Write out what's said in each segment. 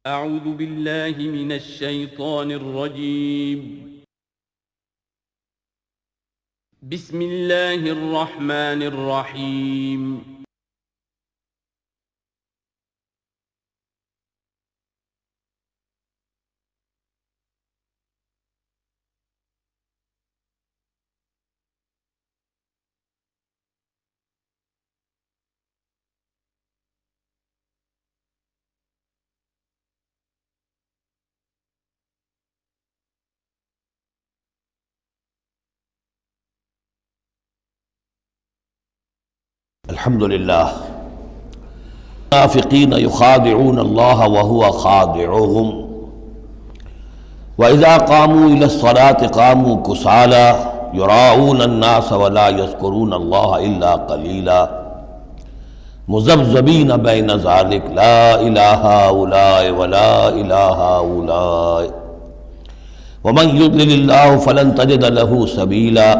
اعوذ باللہ من الشیطان الرجیم بسم اللہ الرحمن الرحیم الحمد للہ المنافقین یخادعون اللہ وهو خادعهم وإذا قاموا إلى الصلاة قاموا كسالى يراؤون الناس ولا يذكرون الله إلا قليلا مذبذبین بین ذلك لا إله هؤلاء ولا إله هؤلاء ومن يضلل الله فلن تجد له سبيلا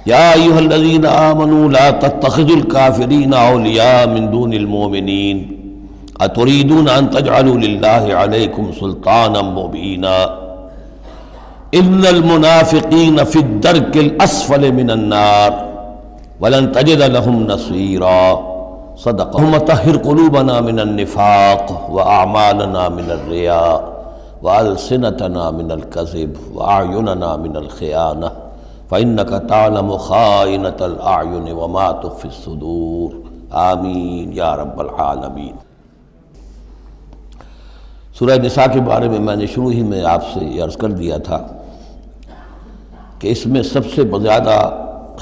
یا ایھا الذین آمنوا لا تتخذوا الکافرین اولیاء من دون المؤمنین اتریدون ان تجعلوا للہ علیکم سلطانا مبینا ان المنافقین فی الدرک الاسفل من النار ولن تجد لهم نصیرا صدق اللہم طہر قلوبنا من النفاق واعمالنا من الرياء والسنتنا من الکذب واعیننا من الخیانہ فإنك تعلم خائنة الأعين وما تخفي الصدور آمین یا رب العالمین۔ سورہ نساء کے بارے میں نے شروع ہی میں آپ سے یہ عرض کر دیا تھا کہ اس میں سب سے زیادہ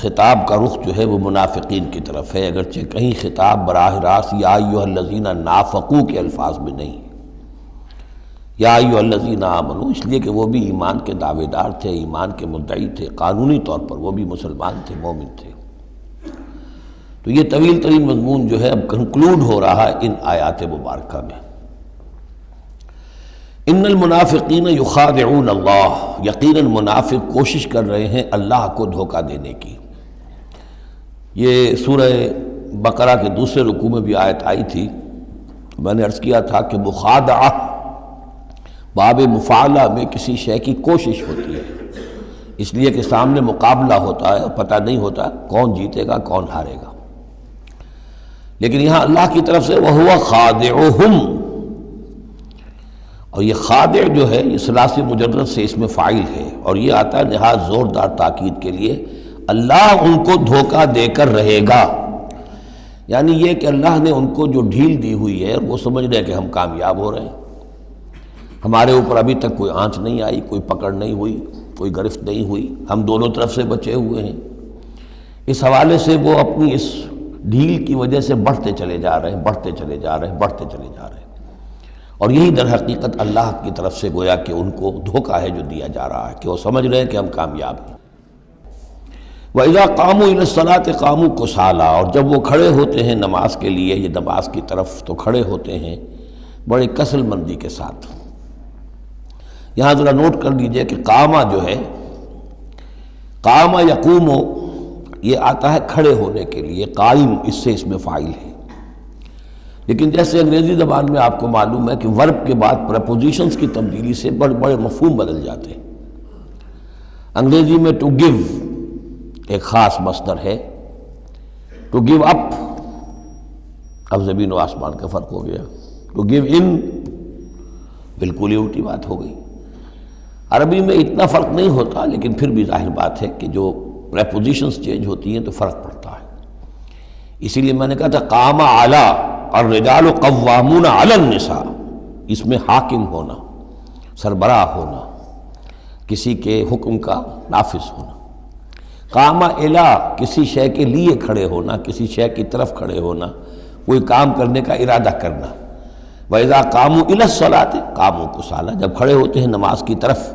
خطاب کا رخ جو ہے وہ منافقین کی طرف ہے، اگرچہ کہیں خطاب براہ راست یا ایھا الذین نافقوا کے الفاظ میں نہیں، یا ایھا الذین آمنوا اس لیے کہ وہ بھی ایمان کے دعوے دار تھے، ایمان کے مدعی تھے، قانونی طور پر وہ بھی مسلمان تھے، مومن تھے۔ تو یہ طویل ترین مضمون جو ہے اب کنکلوڈ ہو رہا ہے ان آیات مبارکہ میں۔ ان المنافقین یخادعون اللہ، یقیناً منافق کوشش کر رہے ہیں اللہ کو دھوکہ دینے کی۔ یہ سورہ بقرہ کے دوسرے رکوع میں بھی آیت آئی تھی، میں نے عرض کیا تھا کہ مخادعہ باب مفاعلہ میں کسی شے کی کوشش ہوتی ہے، اس لیے کہ سامنے مقابلہ ہوتا ہے اور پتہ نہیں ہوتا کون جیتے گا کون ہارے گا، لیکن یہاں اللہ کی طرف سے وَهُوَ خَادِعُهُمْ، اور یہ خادع جو ہے یہ ثلاثی مجرد سے اس میں فاعل ہے، اور یہ آتا ہے نہایت زوردار تاکید کے لیے، اللہ ان کو دھوکہ دے کر رہے گا، یعنی یہ کہ اللہ نے ان کو جو ڈھیل دی ہوئی ہے وہ سمجھ رہے ہیں کہ ہم کامیاب ہو رہے ہیں، ہمارے اوپر ابھی تک کوئی آنچ نہیں آئی، کوئی پکڑ نہیں ہوئی، کوئی گرفت نہیں ہوئی، ہم دونوں طرف سے بچے ہوئے ہیں۔ اس حوالے سے وہ اپنی اس ڈھیل کی وجہ سے بڑھتے چلے جا رہے ہیں، بڑھتے چلے جا رہے ہیں، بڑھتے چلے جا رہے ہیں، اور یہی در حقیقت اللہ کی طرف سے گویا کہ ان کو دھوکہ ہے جو دیا جا رہا ہے کہ وہ سمجھ رہے ہیں کہ ہم کامیاب ہیں۔ وَإِذَا قَامُوا إِلَى الصَّلَاةِ قَامُوا كُسَالَىٰ، اور جب وہ کھڑے ہوتے ہیں نماز کے لیے، یہ نماز کی طرف تو کھڑے ہوتے ہیں بڑی کسل مندی کے ساتھ۔ یہاں ذرا نوٹ کر لیجئے کہ قامہ جو ہے، قامہ یقوم یہ آتا ہے کھڑے ہونے کے لیے، قائم اس سے اس میں فاعل ہے، لیکن جیسے انگریزی زبان میں آپ کو معلوم ہے کہ ورب کے بعد پریپوزیشنز کی تبدیلی سے بڑے بڑے مفہوم بدل جاتے ہیں۔ انگریزی میں ٹو گیو ایک خاص مصدر ہے، ٹو گیو اپ اب زمین و آسمان کا فرق ہو گیا، ٹو گیو ان بالکل ہی الٹی بات ہو گئی۔ عربی میں اتنا فرق نہیں ہوتا، لیکن پھر بھی ظاہر بات ہے کہ جو پریپوزیشنز چینج ہوتی ہیں تو فرق پڑتا ہے، اسی لیے میں نے کہا تھا قام علی الرجال قوامون علی النساء، اس میں حاکم ہونا، سربراہ ہونا، کسی کے حکم کا نافذ ہونا۔ قام الی کسی شے کے لیے کھڑے ہونا، کسی شے کی طرف کھڑے ہونا، کوئی کام کرنے کا ارادہ کرنا۔ وَإِذَا قَامُوا إِلَى الصَّلَاةِ قَامُوا كُسَالَىٰ، جب کھڑے ہوتے ہیں نماز کی طرف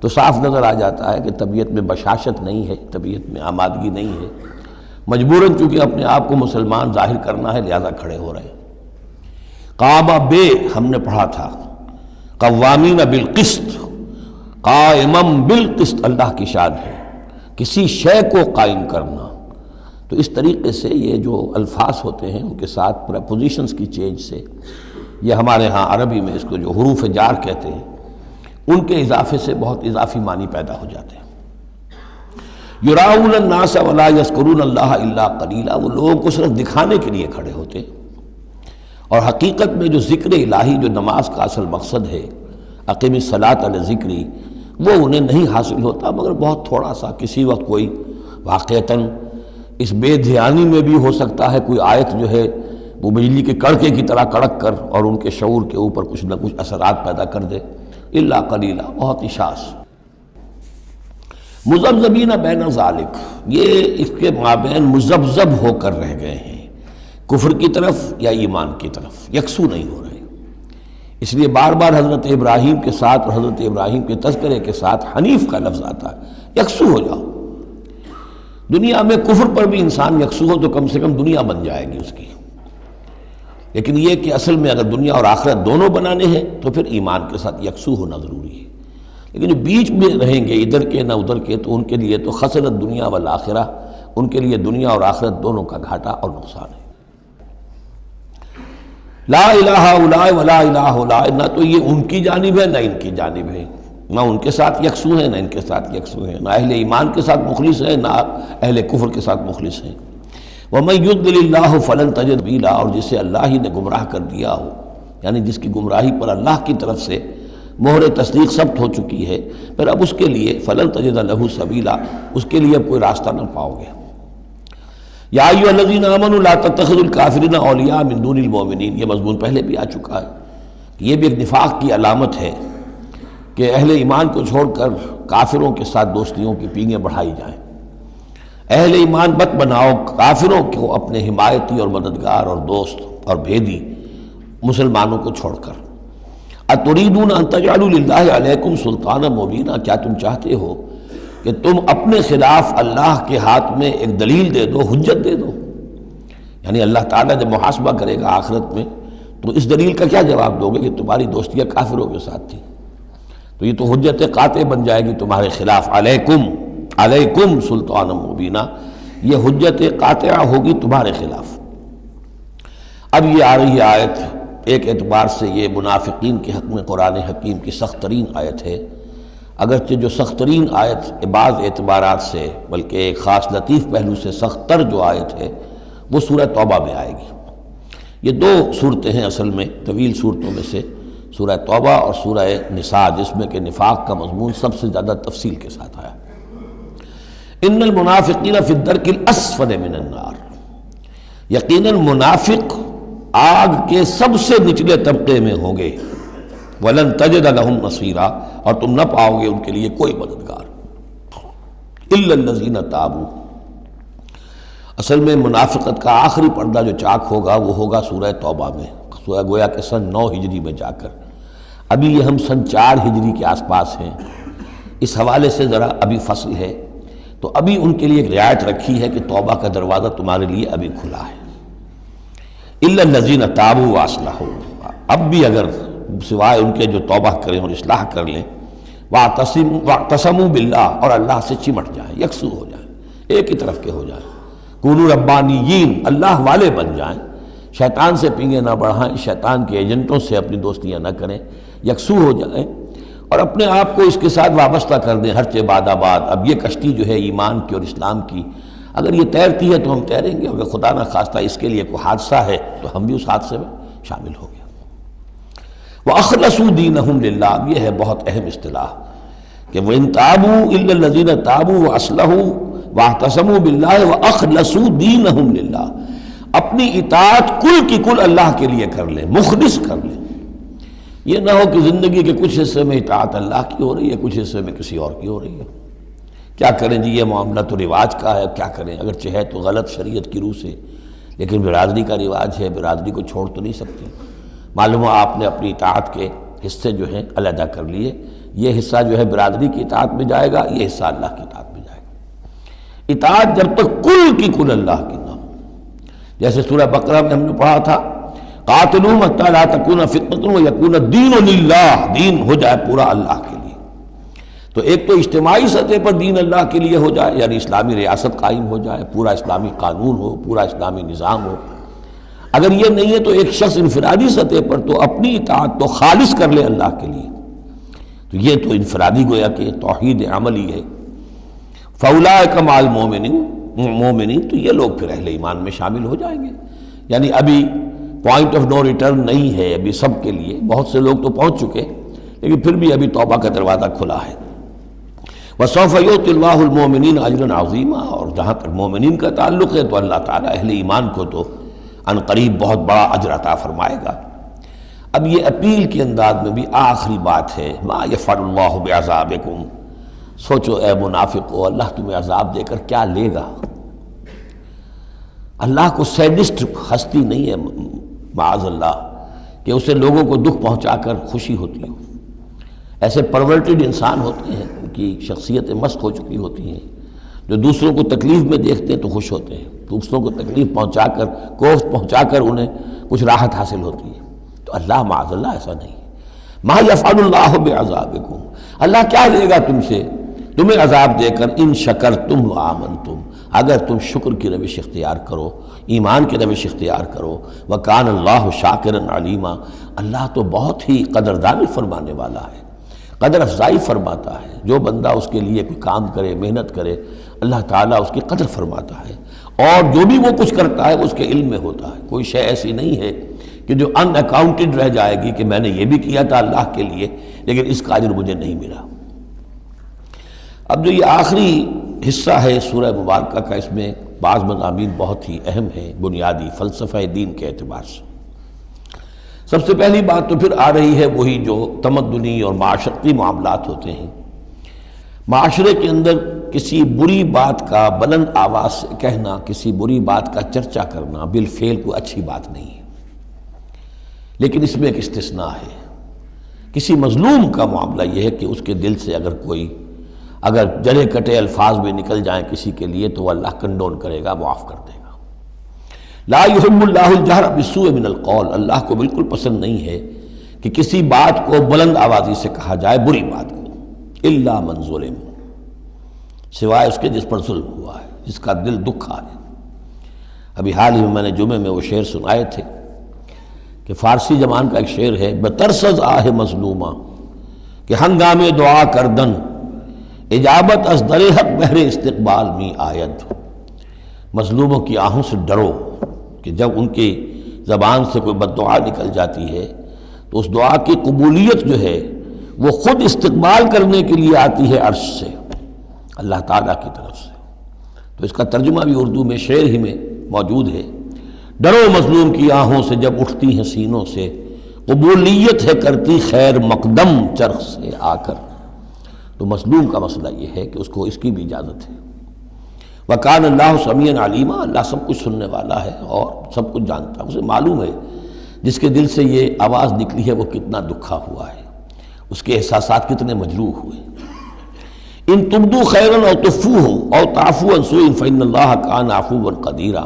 تو صاف نظر آ جاتا ہے کہ طبیعت میں بشاشت نہیں ہے، طبیعت میں آمادگی نہیں ہے، مجبوراً چونکہ اپنے آپ کو مسلمان ظاہر کرنا ہے لہذا کھڑے ہو رہے ہیں۔ قام بے ہم نے پڑھا تھا، قوامین بالقسط، قائمم بالقسط اللہ کی شان ہے، کسی شے کو قائم کرنا۔ تو اس طریقے سے یہ جو الفاظ ہوتے ہیں ان کے ساتھ پریپوزیشنز کی چینج سے یہ ہمارے ہاں عربی میں اس کو جو حروف جار کہتے ہیں، ان کے اضافے سے بہت اضافی معنی پیدا ہو جاتے ہیں۔ یراؤن الناس ولا یذکرون اللہ الا قلیلا، وہ لوگوں کو صرف دکھانے کے لیے کھڑے ہوتے ہیں، اور حقیقت میں جو ذکر الہی جو نماز کا اصل مقصد ہے، اقیم الصلاۃ لذکری، وہ انہیں نہیں حاصل ہوتا مگر بہت تھوڑا سا، کسی وقت کوئی واقعتاً اس بے دھیانی میں بھی ہو سکتا ہے کوئی آیت جو ہے وہ بجلی کے کڑکے کی طرح کڑک کر اور ان کے شعور کے اوپر کچھ نہ کچھ اثرات پیدا کر دے، الا قلیلا، بہت اشاعت۔ مذبذبین بین ذالک، یہ اس کے مابین مذبذب ہو کر رہ گئے ہیں، کفر کی طرف یا ایمان کی طرف، یکسو نہیں ہو رہے۔ اس لیے بار بار حضرت ابراہیم کے ساتھ اور حضرت ابراہیم کے تذکرے کے ساتھ حنیف کا لفظ آتا ہے، یکسو ہو جاؤ۔ دنیا میں کفر پر بھی انسان یکسو ہو تو کم سے کم دنیا بن جائے گی اس کی، لیکن یہ کہ اصل میں اگر دنیا اور آخرت دونوں بنانے ہیں تو پھر ایمان کے ساتھ یکسو ہونا ضروری ہے۔ لیکن جو بیچ میں رہیں گے ادھر کے نہ ادھر کے، تو ان کے لیے تو خسرت دنیا والآخرہ، ان کے لیے دنیا اور آخرت دونوں کا گھاٹا اور نقصان ہے۔ لا الہ الا ولا الہ الا، نہ تو یہ ان کی جانب ہے نہ ان کی جانب ہے، نہ ان کے ساتھ یکسو ہیں نہ ان کے ساتھ یکسو ہیں، نہ اہل ایمان کے ساتھ مخلص ہیں نہ اہل کفر کے ساتھ مخلص ہیں۔ وَمَن يُضْلِلِ اللَّهُ فَلَن تَجِدَ سَبِيلًا، اور جسے اللہ ہی نے گمراہ کر دیا ہو، یعنی جس کی گمراہی پر اللہ کی طرف سے مہر تصدیق ثبت ہو چکی ہے، پھر اب اس کے لیے فَلَن تَجِدَ لَهُ سَبِيلًا، اس کے لیے اب کوئی راستہ نہ پاؤ گے۔ یا ایھا الذین آمنوا لا تتخذوا الکافرین اولیاء من دون المؤمنین، یہ مضمون پہلے بھی آ چکا ہے کہ یہ بھی ایک نفاق کی علامت ہے کہ اہل ایمان کو چھوڑ کر کافروں کے ساتھ دوستیوں کی پینگیں بڑھائی جائیں۔ اہل ایمان مت بناؤ کافروں کو اپنے حمایتی اور مددگار اور دوست اور بھیدی مسلمانوں کو چھوڑ کر۔ اتریدون ان تجعلوا للہ علیکم سلطانا مبینا، کیا تم چاہتے ہو کہ تم اپنے خلاف اللہ کے ہاتھ میں ایک دلیل دے دو، حجت دے دو؟ یعنی اللہ تعالیٰ جب محاسبہ کرے گا آخرت میں تو اس دلیل کا کیا جواب دو گے کہ تمہاری دوستیاں کافروں کے ساتھ تھی؟ تو یہ تو حجت قاطع بن جائے گی تمہارے خلاف، علیکم سلطان مبینہ، یہ حجت قاطعہ ہوگی تمہارے خلاف۔ اب یہ آ رہی آیت ایک اعتبار سے یہ منافقین کے حق میں قرآن حکیم کی سخت ترین آیت ہے، اگرچہ جو سخت ترین آیت بعض اعتبارات سے بلکہ ایک خاص لطیف پہلو سے سخت تر جو آیت ہے وہ سورہ توبہ میں آئے گی۔ یہ دو صورتیں ہیں اصل میں طویل صورتوں میں سے، سورہ توبہ اور سورہ نساء، جس میں کہ نفاق کا مضمون سب سے زیادہ تفصیل کے ساتھ آیا۔ ان المنافقین فی الدرک الاسفل من النار، یقیناً منافق آگ کے سب سے نچلے طبقے میں ہوں گے۔ وَلَن تَجِدَ لَهُمْ نَصِيرًا، اور تم نہ پاؤ گے ان کے لیے کوئی مددگار۔ إِلَّا الَّذِينَ تَابُوا، اصل میں منافقت کا آخری پردہ جو چاک ہوگا وہ ہوگا سورہ توبہ میں، سورہ گویا کہ سن 9 ہجری میں جا کر۔ ابھی یہ ہم سن 4 ہجری کے آس پاس ہیں، اس حوالے سے ذرا ابھی فصل ہے، تو ابھی ان کے لیے ایک رعایت رکھی ہے کہ توبہ کا دروازہ تمہارے لیے ابھی کھلا ہے۔ إِلَّا الَّذِينَ تَابُوا وَأَصْلَحُوا، اب بھی اگر سوائے ان کے جو توبہ کریں اور اصلاح کر لیں، وَاعْتَصَمُوا بِاللَّهِ، اور اللہ سے چمٹ جائیں، یکسو ہو جائیں، ایک ہی طرف کے ہو جائیں، کونوا ربانیین، اللہ والے بن جائیں، شیطان سے پینگیں نہ بڑھائیں، شیطان کے ایجنٹوں سے اپنی دوستیاں نہ کریں، یکسو ہو جائیں اور اپنے آپ کو اس کے ساتھ وابستہ کر دیں ہر چہ باد آباد۔ اب یہ کشتی جو ہے ایمان کی اور اسلام کی، اگر یہ تیرتی ہے تو ہم تیریں گے، اگر خدا نہ خواستہ اس کے لیے کوئی حادثہ ہے تو ہم بھی اس حادثے میں شامل ہو گئے۔ وَأَخْلَصُوا دِينَهُمْ لِلَّهِ، یہ ہے بہت اہم اصطلاح کہ وَإِن تَابُوا إِلَّا الَّذِينَ تَابُوا وَأَصْلَحُوا وَاعْتَصَمُوا بِاللَّهِ وَأَخْلَصُوا دِينَهُمْ لِلَّهِ، اپنی اطاعت کل کی کل اللہ کے لیے کر لیں، مخلص کر لیں۔ یہ نہ ہو کہ زندگی کے کچھ حصے میں اطاعت اللہ کی ہو رہی ہے، کچھ حصے میں کسی اور کی ہو رہی ہے۔ کیا کریں جی، یہ معاملہ تو رواج کا ہے، کیا کریں، اگرچہ ہے تو غلط شریعت کی روح سے، لیکن برادری کا رواج ہے، برادری کو چھوڑ تو نہیں سکتے۔ معلوم ہو آپ نے اپنی اطاعت کے حصے جو ہیں علیحدہ کر لیے، یہ حصہ جو ہے برادری کی اطاعت میں جائے گا، یہ حصہ اللہ کی اطاعت میں جائے گا۔ اطاعت جب تک کل کی کل اللہ کی نہ ہو، جیسے سورہ بقرہ میں ہم نے پڑھا تھا قاتلوہم حتی لا تکون فتنۃ ویکون الدین للہ، دین ہو جائے پورا اللہ کے لیے۔ تو ایک تو اجتماعی سطح پر دین اللہ کے لیے ہو جائے، یعنی اسلامی ریاست قائم ہو جائے، پورا اسلامی قانون ہو، پورا اسلامی نظام ہو۔ اگر یہ نہیں ہے تو ایک شخص انفرادی سطح پر تو اپنی اطاعت تو خالص کر لے اللہ کے لیے، تو یہ تو انفرادی گویا کہ توحید عملی ہے۔ فَأُولَٰئِكَ مَعَ الْمُؤْمِنِينَ، تو یہ لوگ پھر اہل ایمان میں شامل ہو جائیں گے۔ یعنی ابھی پوائنٹ آف نو ریٹرن نہیں ہے ابھی سب کے لیے، بہت سے لوگ تو پہنچ چکے، لیکن پھر بھی ابھی توبہ کا دروازہ کھلا ہے۔ وَسَوْفَ يُؤْتِ اللَّهُ الْمُؤْمِنِينَ أَجْرًا عَظِيمًا، اور جہاں تک مومنین کا تعلق ہے تو اللہ تعالیٰ اہل ایمان کو تو ان قریب بہت بڑا اجر عطا فرمائے گا۔ اب یہ اپیل کے انداز میں بھی آخری بات ہے، مَا يَفْعَلُ اللَّهُ بِعَذَابِكُمْ، سوچو اے منافقو اللہ تمہیں عذاب دے کر کیا لے گا۔ اللہ کو سیڈسٹ ہستی نہیں ہے معاذ اللہ کہ اسے لوگوں کو دکھ پہنچا کر خوشی ہوتی ہو۔ ایسے پرورٹڈ انسان ہوتے ہیں، ان کی شخصیتیں مست ہو چکی ہوتی ہیں، جو دوسروں کو تکلیف میں دیکھتے ہیں تو خوش ہوتے ہیں، دوسروں کو تکلیف پہنچا کر کوفت پہنچا کر انہیں کچھ راحت حاصل ہوتی ہے۔ تو اللہ معاذ اللہ ایسا نہیں ہے۔ ما یفعل اللہ بعذابکم، اللہ کیا لے گا تم سے، تمہیں عذاب دے کر، ان شکرتم وآمنتم، اگر تم شکر کی روش اختیار کرو، ایمان کی روش اختیار کرو۔ وکان اللہ شاکرا علیما، اللہ تو بہت ہی قدردانی فرمانے والا ہے، قدر افزائی فرماتا ہے۔ جو بندہ اس کے لیے کوئی کام کرے، محنت کرے، اللہ تعالیٰ اس کی قدر فرماتا ہے، اور جو بھی وہ کچھ کرتا ہے اس کے علم میں ہوتا ہے۔ کوئی شے ایسی نہیں ہے کہ جو ان اکاؤنٹڈ رہ جائے گی کہ میں نے یہ بھی کیا تھا اللہ کے لیے لیکن اس کا اجر مجھے نہیں ملا۔ اب جو یہ آخری حصہ ہے سورہ مبارکہ کا، اس میں بعض مضامین بہت ہی اہم ہیں بنیادی فلسفہ دین کے اعتبار سے۔ سب سے پہلی بات تو پھر آ رہی ہے وہی جو تمدنی اور معاشرتی معاملات ہوتے ہیں۔ معاشرے کے اندر کسی بری بات کا بلند آواز سے کہنا، کسی بری بات کا چرچا کرنا بالفعل کوئی اچھی بات نہیں ہے، لیکن اس میں ایک استثناء ہے۔ کسی مظلوم کا معاملہ یہ ہے کہ اس کے دل سے اگر جلے کٹے الفاظ میں نکل جائیں کسی کے لیے تو وہ اللہ کنڈون کرے گا، معاف کر دے گا۔ لا یحب اللہ الجہر بالسوء من القول، اللہ کو بالکل پسند نہیں ہے کہ کسی بات کو بلند آوازی سے کہا جائے، بری بات کو، الا من ظلم، سوائے اس کے جس پر ظلم ہوا ہے، جس کا دل دکھا ہے۔ ابھی حال ہی میں نے جمعے میں وہ شعر سنائے تھے کہ فارسی زبان کا ایک شعر ہے، بترسز آہ مظلومہ کہ ہنگامے دعا کردن، اجابت از در حق بہر استقبال می آید۔ مظلوموں کی آہوں سے ڈرو کہ جب ان کی زبان سے کوئی بد دعا نکل جاتی ہے تو اس دعا کی قبولیت جو ہے وہ خود استقبال کرنے کے لیے آتی ہے عرش سے، اللہ تعالیٰ کی طرف سے۔ تو اس کا ترجمہ بھی اردو میں شعر ہی میں موجود ہے، ڈرو مظلوم کی آہوں سے جب اٹھتی ہیں سینوں سے، قبولیت ہے کرتی خیر مقدم چرخ سے آ کر۔ تو مظلوم کا مسئلہ یہ ہے کہ اس کو اس کی بھی اجازت ہے۔ وَكَانَ اللَّهُ سَمِيعًا عَلِيمًا، اللہ سب کچھ سننے والا ہے اور سب کچھ جانتا ہے، اسے معلوم ہے جس کے دل سے یہ آواز نکلی ہے وہ کتنا دکھا ہوا ہے، اس کے احساسات کتنے مجروح ہوئے۔ ان تبدوا خیرا او تخفوہ او تعفوا عن سوء فإن اللہ کان عفوا قدیرا،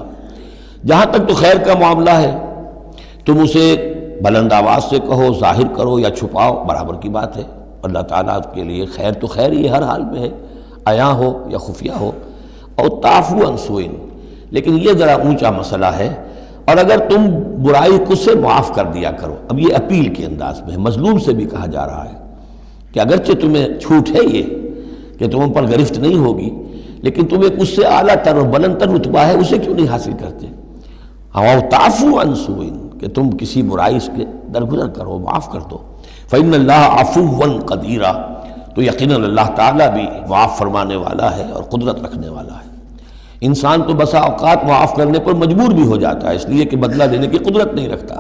جہاں تک تو خیر کا معاملہ ہے تم اسے بلند آواز سے کہو، ظاہر کرو یا چھپاؤ، برابر کی بات ہے۔ اللہ تعالیٰ کے لیے خیر تو خیر ہی ہر حال میں ہے، عیاں ہو یا خفیہ ہو۔ اور تعفو عن سوء، لیکن یہ ذرا اونچا مسئلہ ہے، اور اگر تم برائی کو سے معاف کر دیا کرو۔ اب یہ اپیل کے انداز میں ہے، مظلوم سے بھی کہا جا رہا ہے کہ اگرچہ تمہیں چھوٹ ہے یہ کہ تم پر گرفت نہیں ہوگی، لیکن تمہیں اس سے اعلیٰ تر اور بلند تر رتبہ ہے، اسے کیوں نہیں حاصل کرتے؟ اور تعفو عن سوء، کہ تم کسی برائی سے درگزر کرو، معاف کر دو۔ فإن اللہ عفوا قدیرا، تو یقیناً اللہ تعالیٰ بھی معاف فرمانے والا ہے اور قدرت رکھنے والا ہے۔ انسان تو بسا اوقات معاف کرنے پر مجبور بھی ہو جاتا ہے، اس لیے کہ بدلہ لینے کی قدرت نہیں رکھتا۔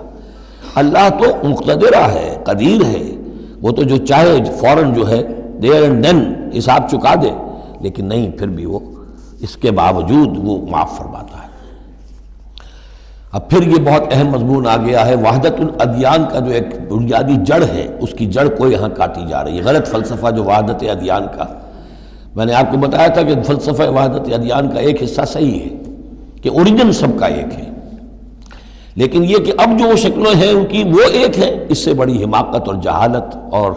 اللہ تو مقتدرہ ہے، قدیر ہے، وہ تو جو چاہے فوراً جو ہے دیر اینڈ دین حساب چکا دے، لیکن نہیں، پھر بھی وہ اس کے باوجود وہ معاف فرماتا ہے۔ اب پھر یہ بہت اہم مضمون آ گیا ہے، وحدت الادیان کا جو ایک بنیادی جڑ ہے، اس کی جڑ کو یہاں کاٹی جا رہی ہے۔ غلط فلسفہ جو وحدت ادیان کا، میں نے آپ کو بتایا تھا کہ فلسفہ وحدت ادیان کا ایک حصہ صحیح ہے کہ اوریجن سب کا ایک ہے، لیکن یہ کہ اب جو شکلیں ہیں ان کی وہ ایک ہے، اس سے بڑی حماقت اور جہالت اور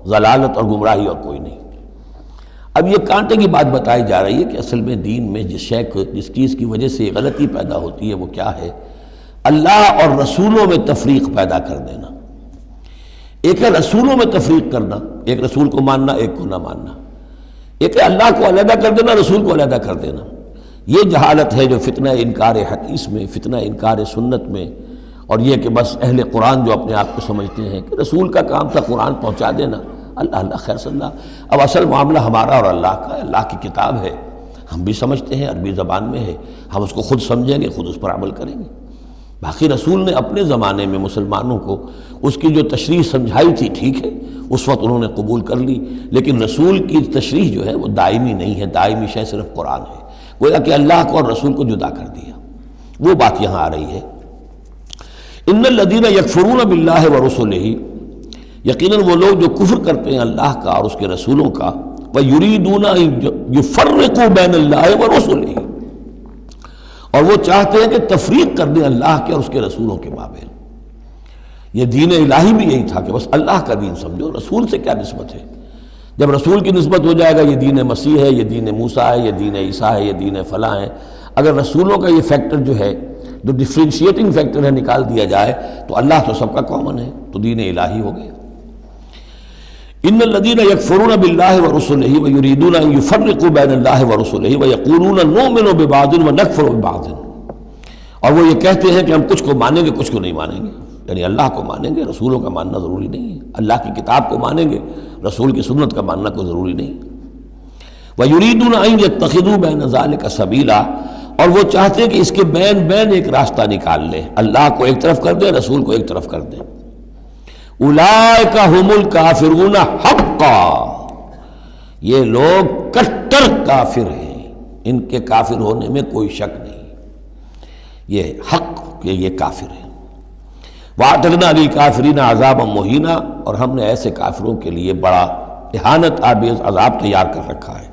ضلالت اور گمراہی اور کوئی نہیں۔ اب یہ کانٹے کی بات بتائی جا رہی ہے کہ اصل میں دین میں جس چیز کی وجہ سے یہ غلطی پیدا ہوتی ہے وہ کیا ہے؟ اللہ اور رسولوں میں تفریق پیدا کر دینا۔ ایک ہے رسولوں میں تفریق کرنا، ایک رسول کو ماننا ایک کو نہ ماننا، ایک ہے اللہ کو علیحدہ کر دینا رسول کو علیحدہ کر دینا۔ یہ جہالت ہے جو فتنہ انکار حدیث میں، فتنہ انکار سنت میں، اور یہ کہ بس اہل قرآن جو اپنے آپ کو سمجھتے ہیں کہ رسول کا کام تھا قرآن پہنچا دینا، اللہ اللہ خیر صلی اللہ۔ اب اصل معاملہ ہمارا اور اللہ کا ہے، اللہ کی کتاب ہے، ہم بھی سمجھتے ہیں، عربی زبان میں ہے، ہم اس کو خود سمجھیں گے، خود اس پر عمل کریں گے۔ باقی رسول نے اپنے زمانے میں مسلمانوں کو اس کی جو تشریح سمجھائی تھی ٹھیک ہے، اس وقت انہوں نے قبول کر لی، لیکن رسول کی تشریح جو ہے وہ دائمی نہیں ہے، دائمی شے صرف قرآن ہے، گویا کہ اللہ کو اور رسول کو جدا کر دیا۔ وہ بات یہاں آ رہی ہے، ان الذین یکفرون باللہ ورسلہ، یقیناً وہ لوگ جو کفر کرتے ہیں اللہ کا اور اس کے رسولوں کا، وَيُرِيدُونَ أَن يُفَرِّقُوا بَيْنَ اللَّهِ وَرُسُلِهِ، اور وہ چاہتے ہیں کہ تفریق کر دیں اللہ کے اور اس کے رسولوں کے مابین۔ یہ دین الہی بھی یہی تھا کہ بس اللہ کا دین سمجھو، رسول سے کیا نسبت ہے؟ جب رسول کی نسبت ہو جائے گا یہ دین مسیح ہے، یہ دین موسیٰ ہے، یہ دین عیسیٰ ہے، یہ دین فلاں ہے، اگر رسولوں کا یہ فیکٹر جو ہے جو ڈفرینشیٹنگ فیکٹر ہے نکال دیا جائے تو اللہ تو سب کا کامن ہے، تو دین الہی ہو گیا۔ ان الذین یکفرون باللہ ورسلہ ویریدون ان یفرقوا بین اللہ ورسلہ ویقولون نؤمن ببعض ونکفر ببعض، اور وہ یہ کہتے ہیں کہ ہم کچھ کو مانیں گے کچھ کو نہیں مانیں گے، یعنی اللہ کو مانیں گے، رسولوں کا ماننا ضروری نہیں ہے، اللہ کی کتاب کو مانیں گے، رسول کی سنت کا ماننا کوئی ضروری نہیں۔ وَيُرِيدُونَ أَن يَتَّخِذُوا بَيْنَ ذَلِكَ سَبِيلًا، اور وہ چاہتے ہیں کہ اس کے بین بین ایک راستہ نکال لیں، اللہ کو ایک طرف کر دیں رسول کو ایک طرف کر دیں۔ اولئک ھم الکافرون حقا، یہ لوگ کٹر کافر ہیں، ان کے کافر ہونے میں کوئی شک نہیں، یہ حق کہ یہ کافر ہیں۔ وَأَعْتَدْنَا لِلْكَافِرِينَ عَذَابًا مُهِينًا، اور ہم نے ایسے کافروں کے لیے بڑا اہانت آمیز عذاب تیار کر رکھا ہے۔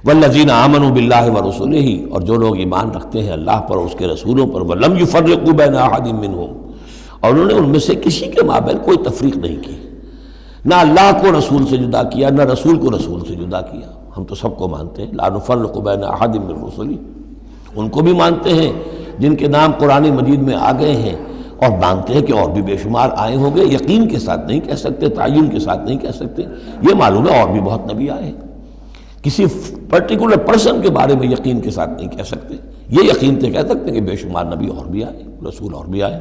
والذین آمنوا باللہ ورسلہ، اور جو لوگ ایمان رکھتے ہیں اللہ پر اور اس کے رسولوں پر، ولم یفرقوا بین احد منہم، اور انہوں نے ان میں سے کسی کے مابین کوئی تفریق نہیں کی، نہ اللہ کو رسول سے جدا کیا نہ رسول کو رسول سے جدا کیا، ہم تو سب کو مانتے ہیں، لا نفرق بین احد من رسلہ، ان کو بھی مانتے ہیں جن کے نام قرآن مجید میں آ گئے ہیں، اور مانتے ہیں کہ اور بھی بے شمار آئے ہوں گے، یقین کے ساتھ نہیں کہہ سکتے، تعین کے ساتھ نہیں کہہ سکتے، یہ معلوم ہے اور بھی بہت نبی آئے ہیں، کسی پرٹیکولر پرسن کے بارے میں یقین کے ساتھ نہیں کہہ سکتے، یہ یقین سے کہہ سکتے ہیں کہ بے شمار نبی اور بھی آئے، رسول اور بھی آئے۔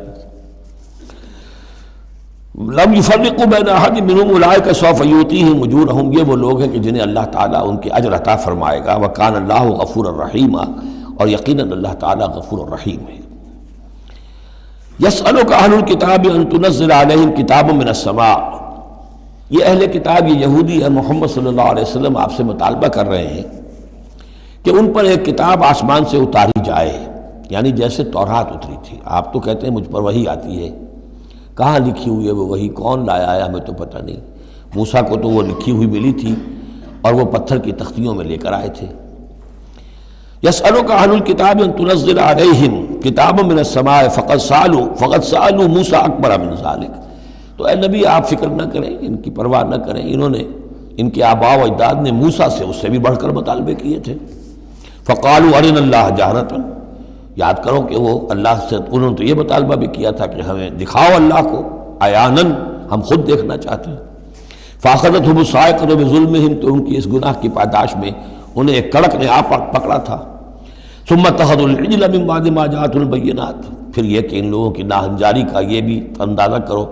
لم یفرقوا بین احد منہم اولئک سوف یؤتیہم اجورہم، یہ وہ لوگ ہیں کہ جنہیں اللہ تعالیٰ ان کے اجر عطا فرمائے گا، وکان اللہ غفورا رحیما، اور یقیناً اللہ تعالیٰ غفور الرحیم ہے۔ یسألک اہل الکتاب ان تنزل علیہم کتابا من السماء، یہ اہل کتاب یہ یہودی اور محمد صلی اللہ علیہ وسلم آپ سے مطالبہ کر رہے ہیں کہ ان پر ایک کتاب آسمان سے اتاری جائے، یعنی جیسے تورات اتری تھی۔ آپ تو کہتے ہیں مجھ پر وحی آتی ہے، کہاں لکھی ہوئی ہے وہ وحی، کون لایا ہے ہمیں تو پتہ نہیں، موسیٰ کو تو وہ لکھی ہوئی ملی تھی اور وہ پتھر کی تختیوں میں لے کر آئے تھے۔ یسألک اہل الکتاب ان تنزل علیہم کتابا من السماء فقد سألوا موسیٰ اکبر من ذلک، تو اے نبی آپ فکر نہ کریں، ان کی پرواہ نہ کریں، انہوں نے ان کے آباء و اجداد نے موسیٰ سے اس سے بھی بڑھ کر مطالبے کیے تھے۔ فقالوا ارنا اللہ جہرۃ، یاد کرو کہ وہ اللہ سے انہوں نے تو یہ مطالبہ بھی کیا تھا کہ ہمیں دکھاؤ اللہ کو عیاناً، ہم خود دیکھنا چاہتے ہیں۔ فاخذتهم الصاعقۃ بظلمهم، تو ان کی اس گناہ کی پاداش میں انہیں ایک کڑک نے آ پکڑا تھا۔ ثم اتخذوا العجل من بعد ما جاءتهم البینات، پھر یہ کہ ان لوگوں کی ناہنجاری کا یہ بھی اندازہ کرو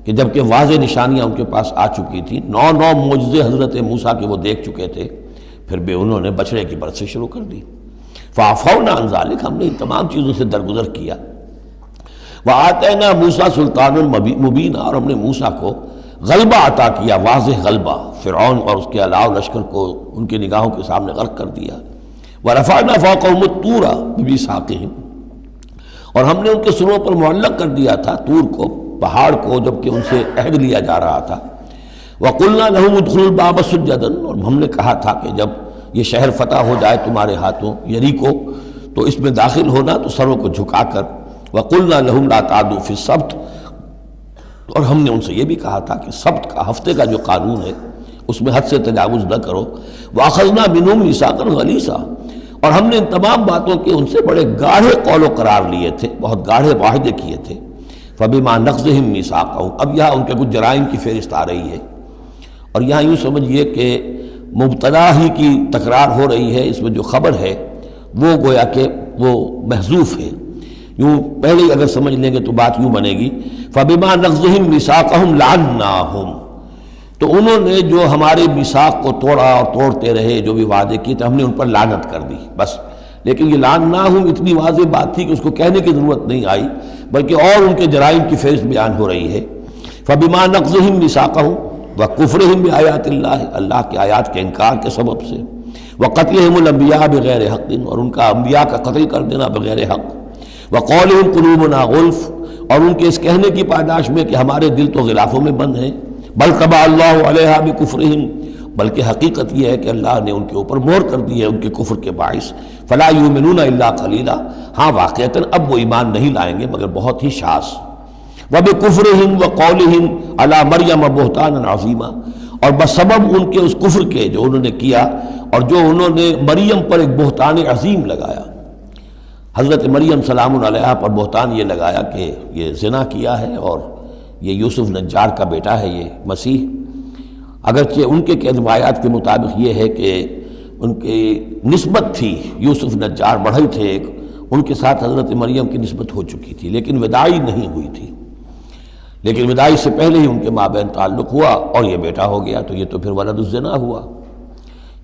کہ جبکہ واضح نشانیاں ان کے پاس آ چکی تھیں، 9 معجزے حضرت موسیٰ کے وہ دیکھ چکے تھے، پھر بھی انہوں نے بچڑے کی برت سے شروع کر دی۔ فعفونا عن ذلک، ہم نے ان تمام چیزوں سے درگزر کیا۔ وآتینا موسیٰ سلطان مبینا، اور ہم نے موسیٰ کو غلبہ عطا کیا، واضح غلبہ، فرعون اور اس کے علاوہ لشکر کو ان کی نگاہوں کے سامنے غرق کر دیا۔ ورفعنا فوقهم الطور بميثاقهم، اور ہم نے ان کے سروں پر معلق کر دیا تھا طور کو، پہاڑ کو، جبکہ ان سے عہد لیا جا رہا تھا۔ وقلنا لهم ادخلوا الباب سجدا، اور ہم نے کہا تھا کہ جب یہ شہر فتح ہو جائے تمہارے ہاتھوں یریکو، تو اس میں داخل ہونا تو سروں کو جھکا کر۔ وقلنا لهم لا تعدوا في السبت، اور ہم نے ان سے یہ بھی کہا تھا کہ سبت کا، ہفتے کا جو قانون ہے اس میں حد سے تجاوز نہ کرو۔ واخذنا منهم ميثاقا غليظا، اور ہم نے ان تمام باتوں کے ان سے بڑے گاڑھے قول و قرار لیے تھے، بہت گاڑھے معاہدے کیے تھے۔ فبما نقضهم میثاقهم، اب یہاں ان کے کچھ جرائم کی فہرست آ رہی ہے، اور یہاں یوں سمجھیے کہ مبتدا ہی کی تکرار ہو رہی ہے، اس میں جو خبر ہے وہ گویا کہ وہ محذوف ہے۔ یوں پہلے اگر سمجھ لیں گے تو بات یوں بنے گی، فبما نقضهم میثاقهم لعناهم، تو انہوں نے جو ہمارے میثاق کو توڑا اور توڑتے رہے، جو بھی وعدے کیے تھے، ہم نے ان پر لعنت کر دی بس۔ لیکن یہ لعناہم اتنی واضح بات تھی کہ اس کو کہنے کی ضرورت نہیں آئی، بلکہ اور ان کے جرائم کی فہرست بیان ہو رہی ہے۔ فبما نقضهم میثاقهم وکفرهم بآیات اللہ، اللہ کی آیات کے انکار کے سبب سے، وقتلهم الانبیاء بغیر حق، اور ان کا انبیاء کا قتل کر دینا بغیر حق، وقولهم قلوبنا غلف، اور ان کے اس کہنے کی پاداش میں کہ ہمارے دل تو غلافوں میں بند ہیں، بل طبع اللہ علیہا بکفرہم، بلکہ حقیقت یہ ہے کہ اللہ نے ان کے اوپر مہر کر دی ہے ان کے کفر کے باعث، فلا یؤمنون الا قلیلا، ہاں واقعتاً اب وہ ایمان نہیں لائیں گے مگر بہت ہی شاذ، وبکفرہم وقولہم علی مریم بہتانا عظیما، اور بسبب ان کے اس کفر کے جو انہوں نے کیا اور جو انہوں نے مریم پر ایک بہتان عظیم لگایا، حضرت مریم سلام علیہا پر بہتان یہ لگایا کہ یہ زنا کیا ہے اور یہ یوسف نجار کا بیٹا ہے یہ مسیح، اگرچہ ان کے روایات کے مطابق یہ ہے کہ ان کی نسبت تھی، یوسف نجار بڑھئی تھے ایک، ان کے ساتھ حضرت مریم کی نسبت ہو چکی تھی لیکن وداعی نہیں ہوئی تھی، لیکن وداعی سے پہلے ہی ان کے مابین تعلق ہوا اور یہ بیٹا ہو گیا، تو یہ تو پھر ولد الزنا ہوا۔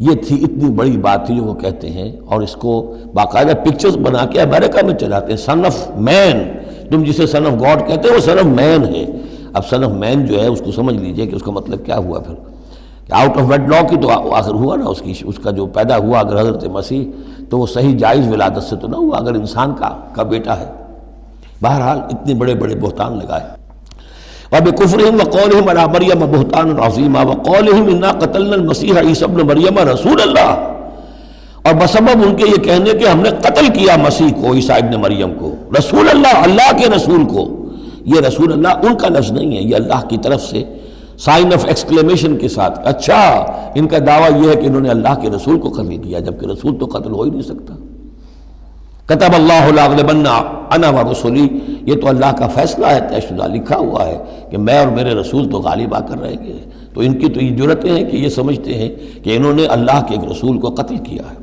یہ تھی اتنی بڑی بات تھی جو وہ کہتے ہیں، اور اس کو باقاعدہ پکچرز بنا کے امریکہ میں چلاتے ہیں، سن آف مین، تم جسے سن آف گاڈ کہتے ہیں وہ سن آف مین ہے۔ اب سن آف مین جو ہے اس کو سمجھ لیجئے کہ اس کا مطلب کیا ہوا پھر، کہ آؤٹ آف ویڈ لاک ہی تو آخر ہوا نا، اس کا جو پیدا ہوا اگر حضرت مسیح تو وہ صحیح جائز ولادت سے تو نہ ہوا، اگر انسان کا بیٹا ہے۔ بہرحال اتنے بڑے بڑے بہتان لگائے۔ وَبِكُفْرِهِمْ وَقَوْلِهِمْ عَلَىٰ مَرْيَمَ بُهْتَانًا عَظِيمًا وَقَوْلِهِمْ إِنَّا قَتَلْنَا الْمَسِيحَ عِيسَى ابْنَ مَرْيَمَ رَسُولَ اللَّهِ، اور بسبب ان کے یہ کہنے کہ ہم نے قتل کیا مسیح کو، عیسیٰ ابن مریم کو، رسول اللہ، اللہ کے رسول کو۔ یہ رسول اللہ ان کا لفظ نہیں ہے، یہ اللہ کی طرف سے سائن آف ایکسکلیمیشن کے ساتھ، اچھا ان کا دعویٰ یہ ہے کہ انہوں نے اللہ کے رسول کو قتل کیا، جبکہ رسول تو قتل ہو ہی نہیں سکتا۔ کتب اللہ لأغلبن انا ورسلی، یہ تو اللہ کا فیصلہ ہے، طے شدہ لکھا ہوا ہے کہ میں اور میرے رسول تو غالب آ کر رہیں گے۔ تو ان کی تو یہ جرتیں ہیں کہ یہ سمجھتے ہیں کہ انہوں نے اللہ کے ایک رسول کو قتل کیا ہے۔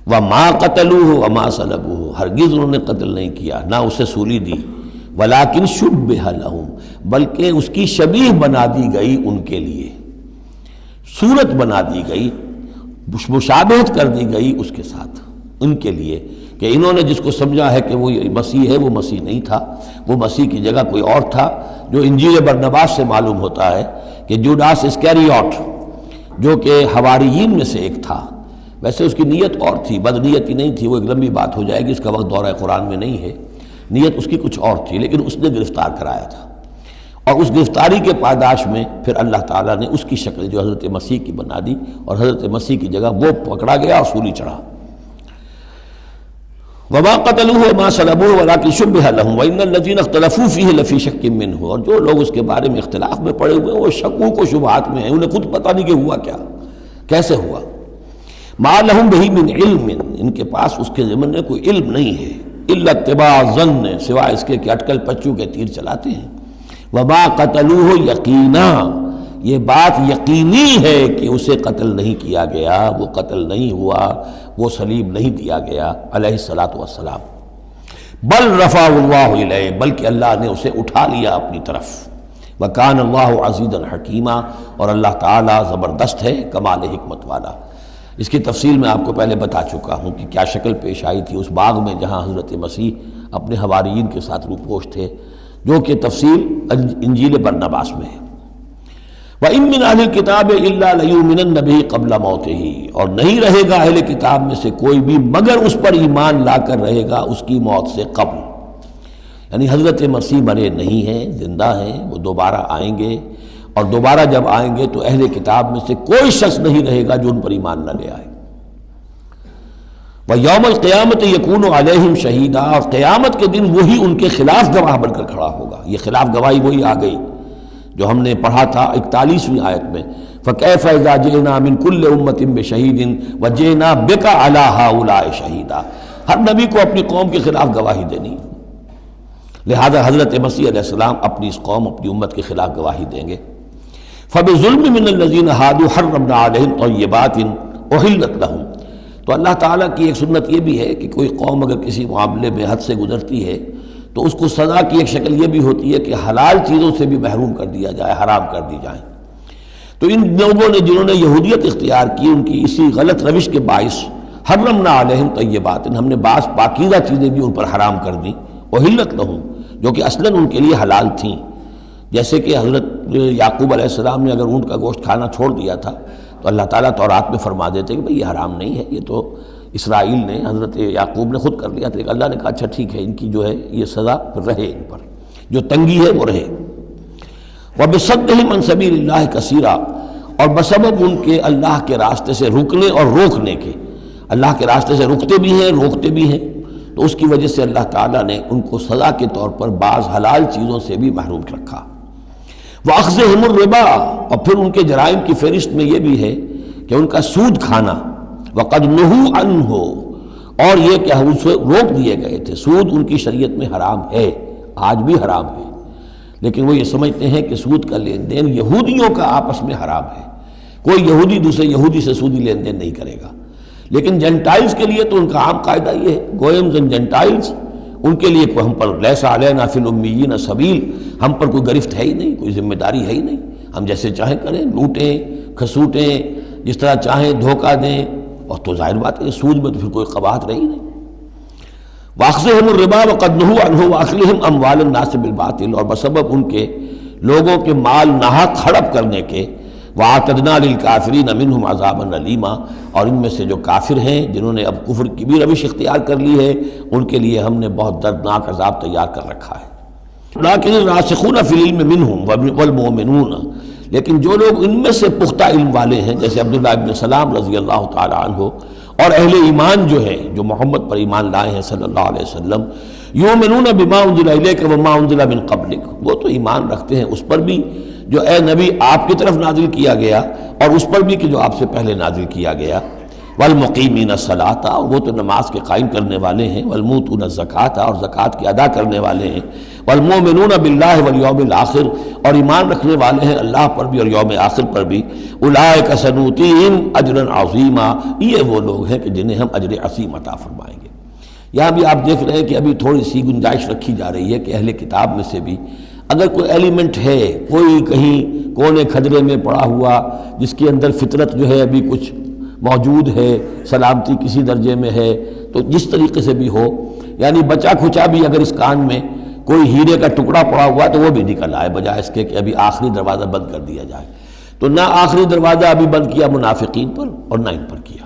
وما قتلوہ وما صلبوہ، ہرگز انہوں نے قتل نہیں کیا، نہ اسے سولی دی، ولکن شبہ لہم، بلکہ اس کی شبیہ بنا دی گئی ان کے لیے، صورت بنا دی گئی، مشابہت کر دی گئی اس کے ساتھ ان کے لیے، کہ انہوں نے جس کو سمجھا ہے کہ وہ مسیح ہے، وہ مسیح نہیں تھا، وہ مسیح کی جگہ کوئی اور تھا، جو انجیل برنباس سے معلوم ہوتا ہے کہ جوڈاس اسکیریوٹ جو کہ حواریین میں سے ایک تھا، ویسے اس کی نیت اور تھی، بد نیتی نہیں تھی، وہ ایک لمبی بات ہو جائے گی، اس کا وقت دورہ قرآن میں نہیں ہے، نیت اس کی کچھ اور تھی، لیکن اس نے گرفتار کرایا تھا، اور اس گرفتاری کے پاداش میں پھر اللہ تعالیٰ نے اس کی شکل جو حضرت مسیح کی بنا دی، اور حضرت مسیح کی جگہ وہ پکڑا گیا اور سولی چڑھا۔ وما قتلوہ وما صلبوہ ولکن شبہ لہم وان الذین اختلفوا فیہ لفی شک منہ، اور جو لوگ اس کے بارے میں اختلاف میں پڑے ہوئے ہیں وہ شکوک و شبہات میں ہیں، انہیں خود پتہ نہیں کہ ہوا کیا، کیسے ہوا۔ ما لہم بہ من علم، ان کے پاس اس کے ضمن میں کوئی علم نہیں ہے، الا اتباع الظن، سوائے اس کے کہ اٹکل پچو کے تیر چلاتے ہیں۔ وما قتلوہ یقینا، یہ بات یقینی ہے کہ اسے قتل نہیں کیا گیا، وہ قتل نہیں ہوا، وہ صلیب نہیں دیا گیا علیہ الصلاۃ والسلام، بل رفع اللہ الیہ، بلکہ اللہ نے اسے اٹھا لیا اپنی طرف، وکان اللہ عزیزا حکیما، اور اللہ تعالیٰ زبردست ہے، کمال حکمت والا۔ اس کی تفصیل میں آپ کو پہلے بتا چکا ہوں کہ کیا شکل پیش آئی تھی اس باغ میں جہاں حضرت مسیح اپنے حواریین کے ساتھ روپوش تھے، جو کہ تفصیل انجیل برنباس میں ہے۔ وَإِن مِّنْ أَهْلِ الْكِتَابِ إِلَّا لَيُؤْمِنَنَّ بِهِ قَبْلَ مَوْتِهِ، اور نہیں رہے گا اہل کتاب میں سے کوئی بھی مگر اس پر ایمان لا کر رہے گا اس کی موت سے قبل، یعنی حضرت مسیح مرے نہیں ہیں، زندہ ہیں، وہ دوبارہ آئیں گے، اور دوبارہ جب آئیں گے تو اہل کتاب میں سے کوئی شخص نہیں رہے گا جو ان پر ایمان نہ لے آئے۔ وَيَوْمَ الْقِيَامَةِ يَكُونُ عَلَيْهِمْ شَهِيدًا، اور قیامت کے دن وہی ان کے خلاف گواہ بن کر کھڑا ہوگا۔ یہ خلاف گواہی وہی آ گئی جو ہم نے پڑھا تھا 41ویں آیت میں، فَكَيْفَ إِذَا جِئْنَا مِن كُلِّ أُمَّةٍ بِشَهِيدٍ وَجِئْنَا بِكَ عَلَىٰ هَٰؤُلَاءِ شَهِيدًا۔ ہر نبی کو اپنی قوم کے خلاف گواہی دینی، لہذا حضرت مسیح علیہ السلام اپنی اس قوم، اپنی امت کے خلاف گواہی دیں گے۔ فَبِظُلْمٍ مِّنَ الَّذِينَ هَادُوا حَرَّمْنَا عَلَيْهِمْ طَيِّبَاتٍ أُحِلَّتْ لَهُمْ۔ تو اللہ تعالیٰ کی ایک سنت یہ بھی ہے کہ کوئی قوم اگر کسی معاملے میں حد سے گزرتی ہے تو اس کو سزا کی ایک شکل یہ بھی ہوتی ہے کہ حلال چیزوں سے بھی محروم کر دیا جائے، حرام کر دی جائیں۔ تو ان لوگوں نے جنہوں نے یہودیت اختیار کی، ان کی اسی غلط روش کے باعث حرمنا علیہم طیبات، ہم نے بعض پاکیزہ چیزیں بھی ان پر حرام کر دیں، احلت لہم، جو کہ اصلاً ان کے لیے حلال تھیں۔ جیسے کہ حضرت یعقوب علیہ السلام نے اگر اونٹ کا گوشت کھانا چھوڑ دیا تھا تو اللہ تعالیٰ تورات میں فرما دیتے کہ بھئی یہ حرام نہیں ہے، یہ تو اسرائیل نے، حضرت یعقوب نے خود کر لیا تھا، لیکن اللہ نے کہا اچھا ٹھیک ہے، ان کی جو ہے یہ سزا رہے، ان پر جو تنگی ہے وہ رہے۔ وَبِصَدِّهِمْ عَنْ سَبِيلِ اللَّهِ كَثِيرًا، اور بسبب ان کے اللہ کے راستے سے رکنے اور روکنے کے، اللہ کے راستے سے رکتے بھی ہیں، روکتے بھی ہیں، تو اس کی وجہ سے اللہ تعالیٰ نے ان کو سزا کے طور پر بعض حلال چیزوں سے بھی محروم رکھا۔ وَأَخْذِهِمُ الرِّبَا، اور پھر ان کے جرائم کی فہرست میں یہ بھی ہے کہ ان کا سود کھانا، وَقَدْ نُهُوا عَنْهُ، اور یہ کہ اسے روک دیے گئے تھے۔ سود ان کی شریعت میں حرام ہے، آج بھی حرام ہے، لیکن وہ یہ سمجھتے ہیں کہ سود کا لین دین یہودیوں کا آپس میں حرام ہے، کوئی یہودی دوسرے یہودی سے سودی لین دین نہیں کرے گا۔ لیکن جنٹائلز کے لیے تو ان کا عام قاعدہ یہ ہے، گوئمز اینڈ جنٹائلز، ان کے لیے کوئی ہم پر لیس علینا فی الامیین سبیل، ہم پر کوئی گرفت ہے ہی نہیں، کوئی ذمہ داری ہے ہی نہیں، ہم جیسے چاہیں کریں، لوٹیں کھسوٹیں، جس طرح چاہیں دھوکہ دیں، اور تو ظاہر بات ہے سود میں تو پھر کوئی قباحت رہی نہیں۔ وَأَخْذِهِمُ الرِّبَا وَقَدْ نُهُوا عَنْهُ وَأَكْلِهِمْ أَمْوَالَ النَّاسِ بِالْبَاطِلِ، اور بسبب ان کے لوگوں کے مال ناحق ہڑپ کرنے کے، وَأَعْتَدْنَا لِلْكَافِرِينَ مِنْهُمْ عَذَابًا أَلِيمًا، اور ان میں سے جو کافر ہیں، جنہوں نے اب کفر کی بھی روش اختیار کر لی ہے، ان کے لیے ہم نے بہت دردناک عذاب تیار کر رکھا ہے۔ لَٰكِنِ الرَّاسِخُونَ فِي الْعِلْمِ مِنْهُمْ وَالْمُؤْمِنُونَ، لیکن جو لوگ ان میں سے پختہ علم والے ہیں، جیسے عبداللہ ابن سلام رضی اللہ تعالی عنہ، اور اہل ایمان جو ہے، جو محمد پر ایمان لائے ہیں صلی اللہ علیہ وسلم، یؤمنون بما انزل الیک وما انزل من قبلک، وہ تو ایمان رکھتے ہیں اس پر بھی جو اے نبی آپ کی طرف نازل کیا گیا، اور اس پر بھی کہ جو آپ سے پہلے نازل کیا گیا۔ والمقیمین الصلاۃ، وہ تو نماز کے قائم کرنے والے ہیں، والموتون الزکوٰۃ، اور زکوٰۃ کی ادا کرنے والے ہیں، والمؤمنون باللہ والیوم الآخر، اور ایمان رکھنے والے ہیں اللہ پر بھی اور یوم آخر پر بھی۔ اولئک سنؤتیہم اجرا عظیما، یہ وہ لوگ ہیں کہ جنہیں ہم اجر عظیم عطا فرمائیں گے۔ یہاں بھی آپ دیکھ رہے ہیں کہ ابھی تھوڑی سی گنجائش رکھی جا رہی ہے کہ اہل کتاب میں سے بھی اگر کوئی ایلیمنٹ ہے، کوئی کہیں کونے کھدرے میں پڑا ہوا جس کے اندر فطرت جو ہے ابھی کچھ موجود ہے، سلامتی کسی درجے میں ہے، تو جس طریقے سے بھی ہو، یعنی بچا کھچا بھی اگر اس کان میں کوئی ہیرے کا ٹکڑا پڑا ہوا تو وہ بھی نکل آئے، بجائے اس کے کہ ابھی آخری دروازہ بند کر دیا جائے۔ تو نہ آخری دروازہ ابھی بند کیا منافقین پر اور نہ ان پر کیا۔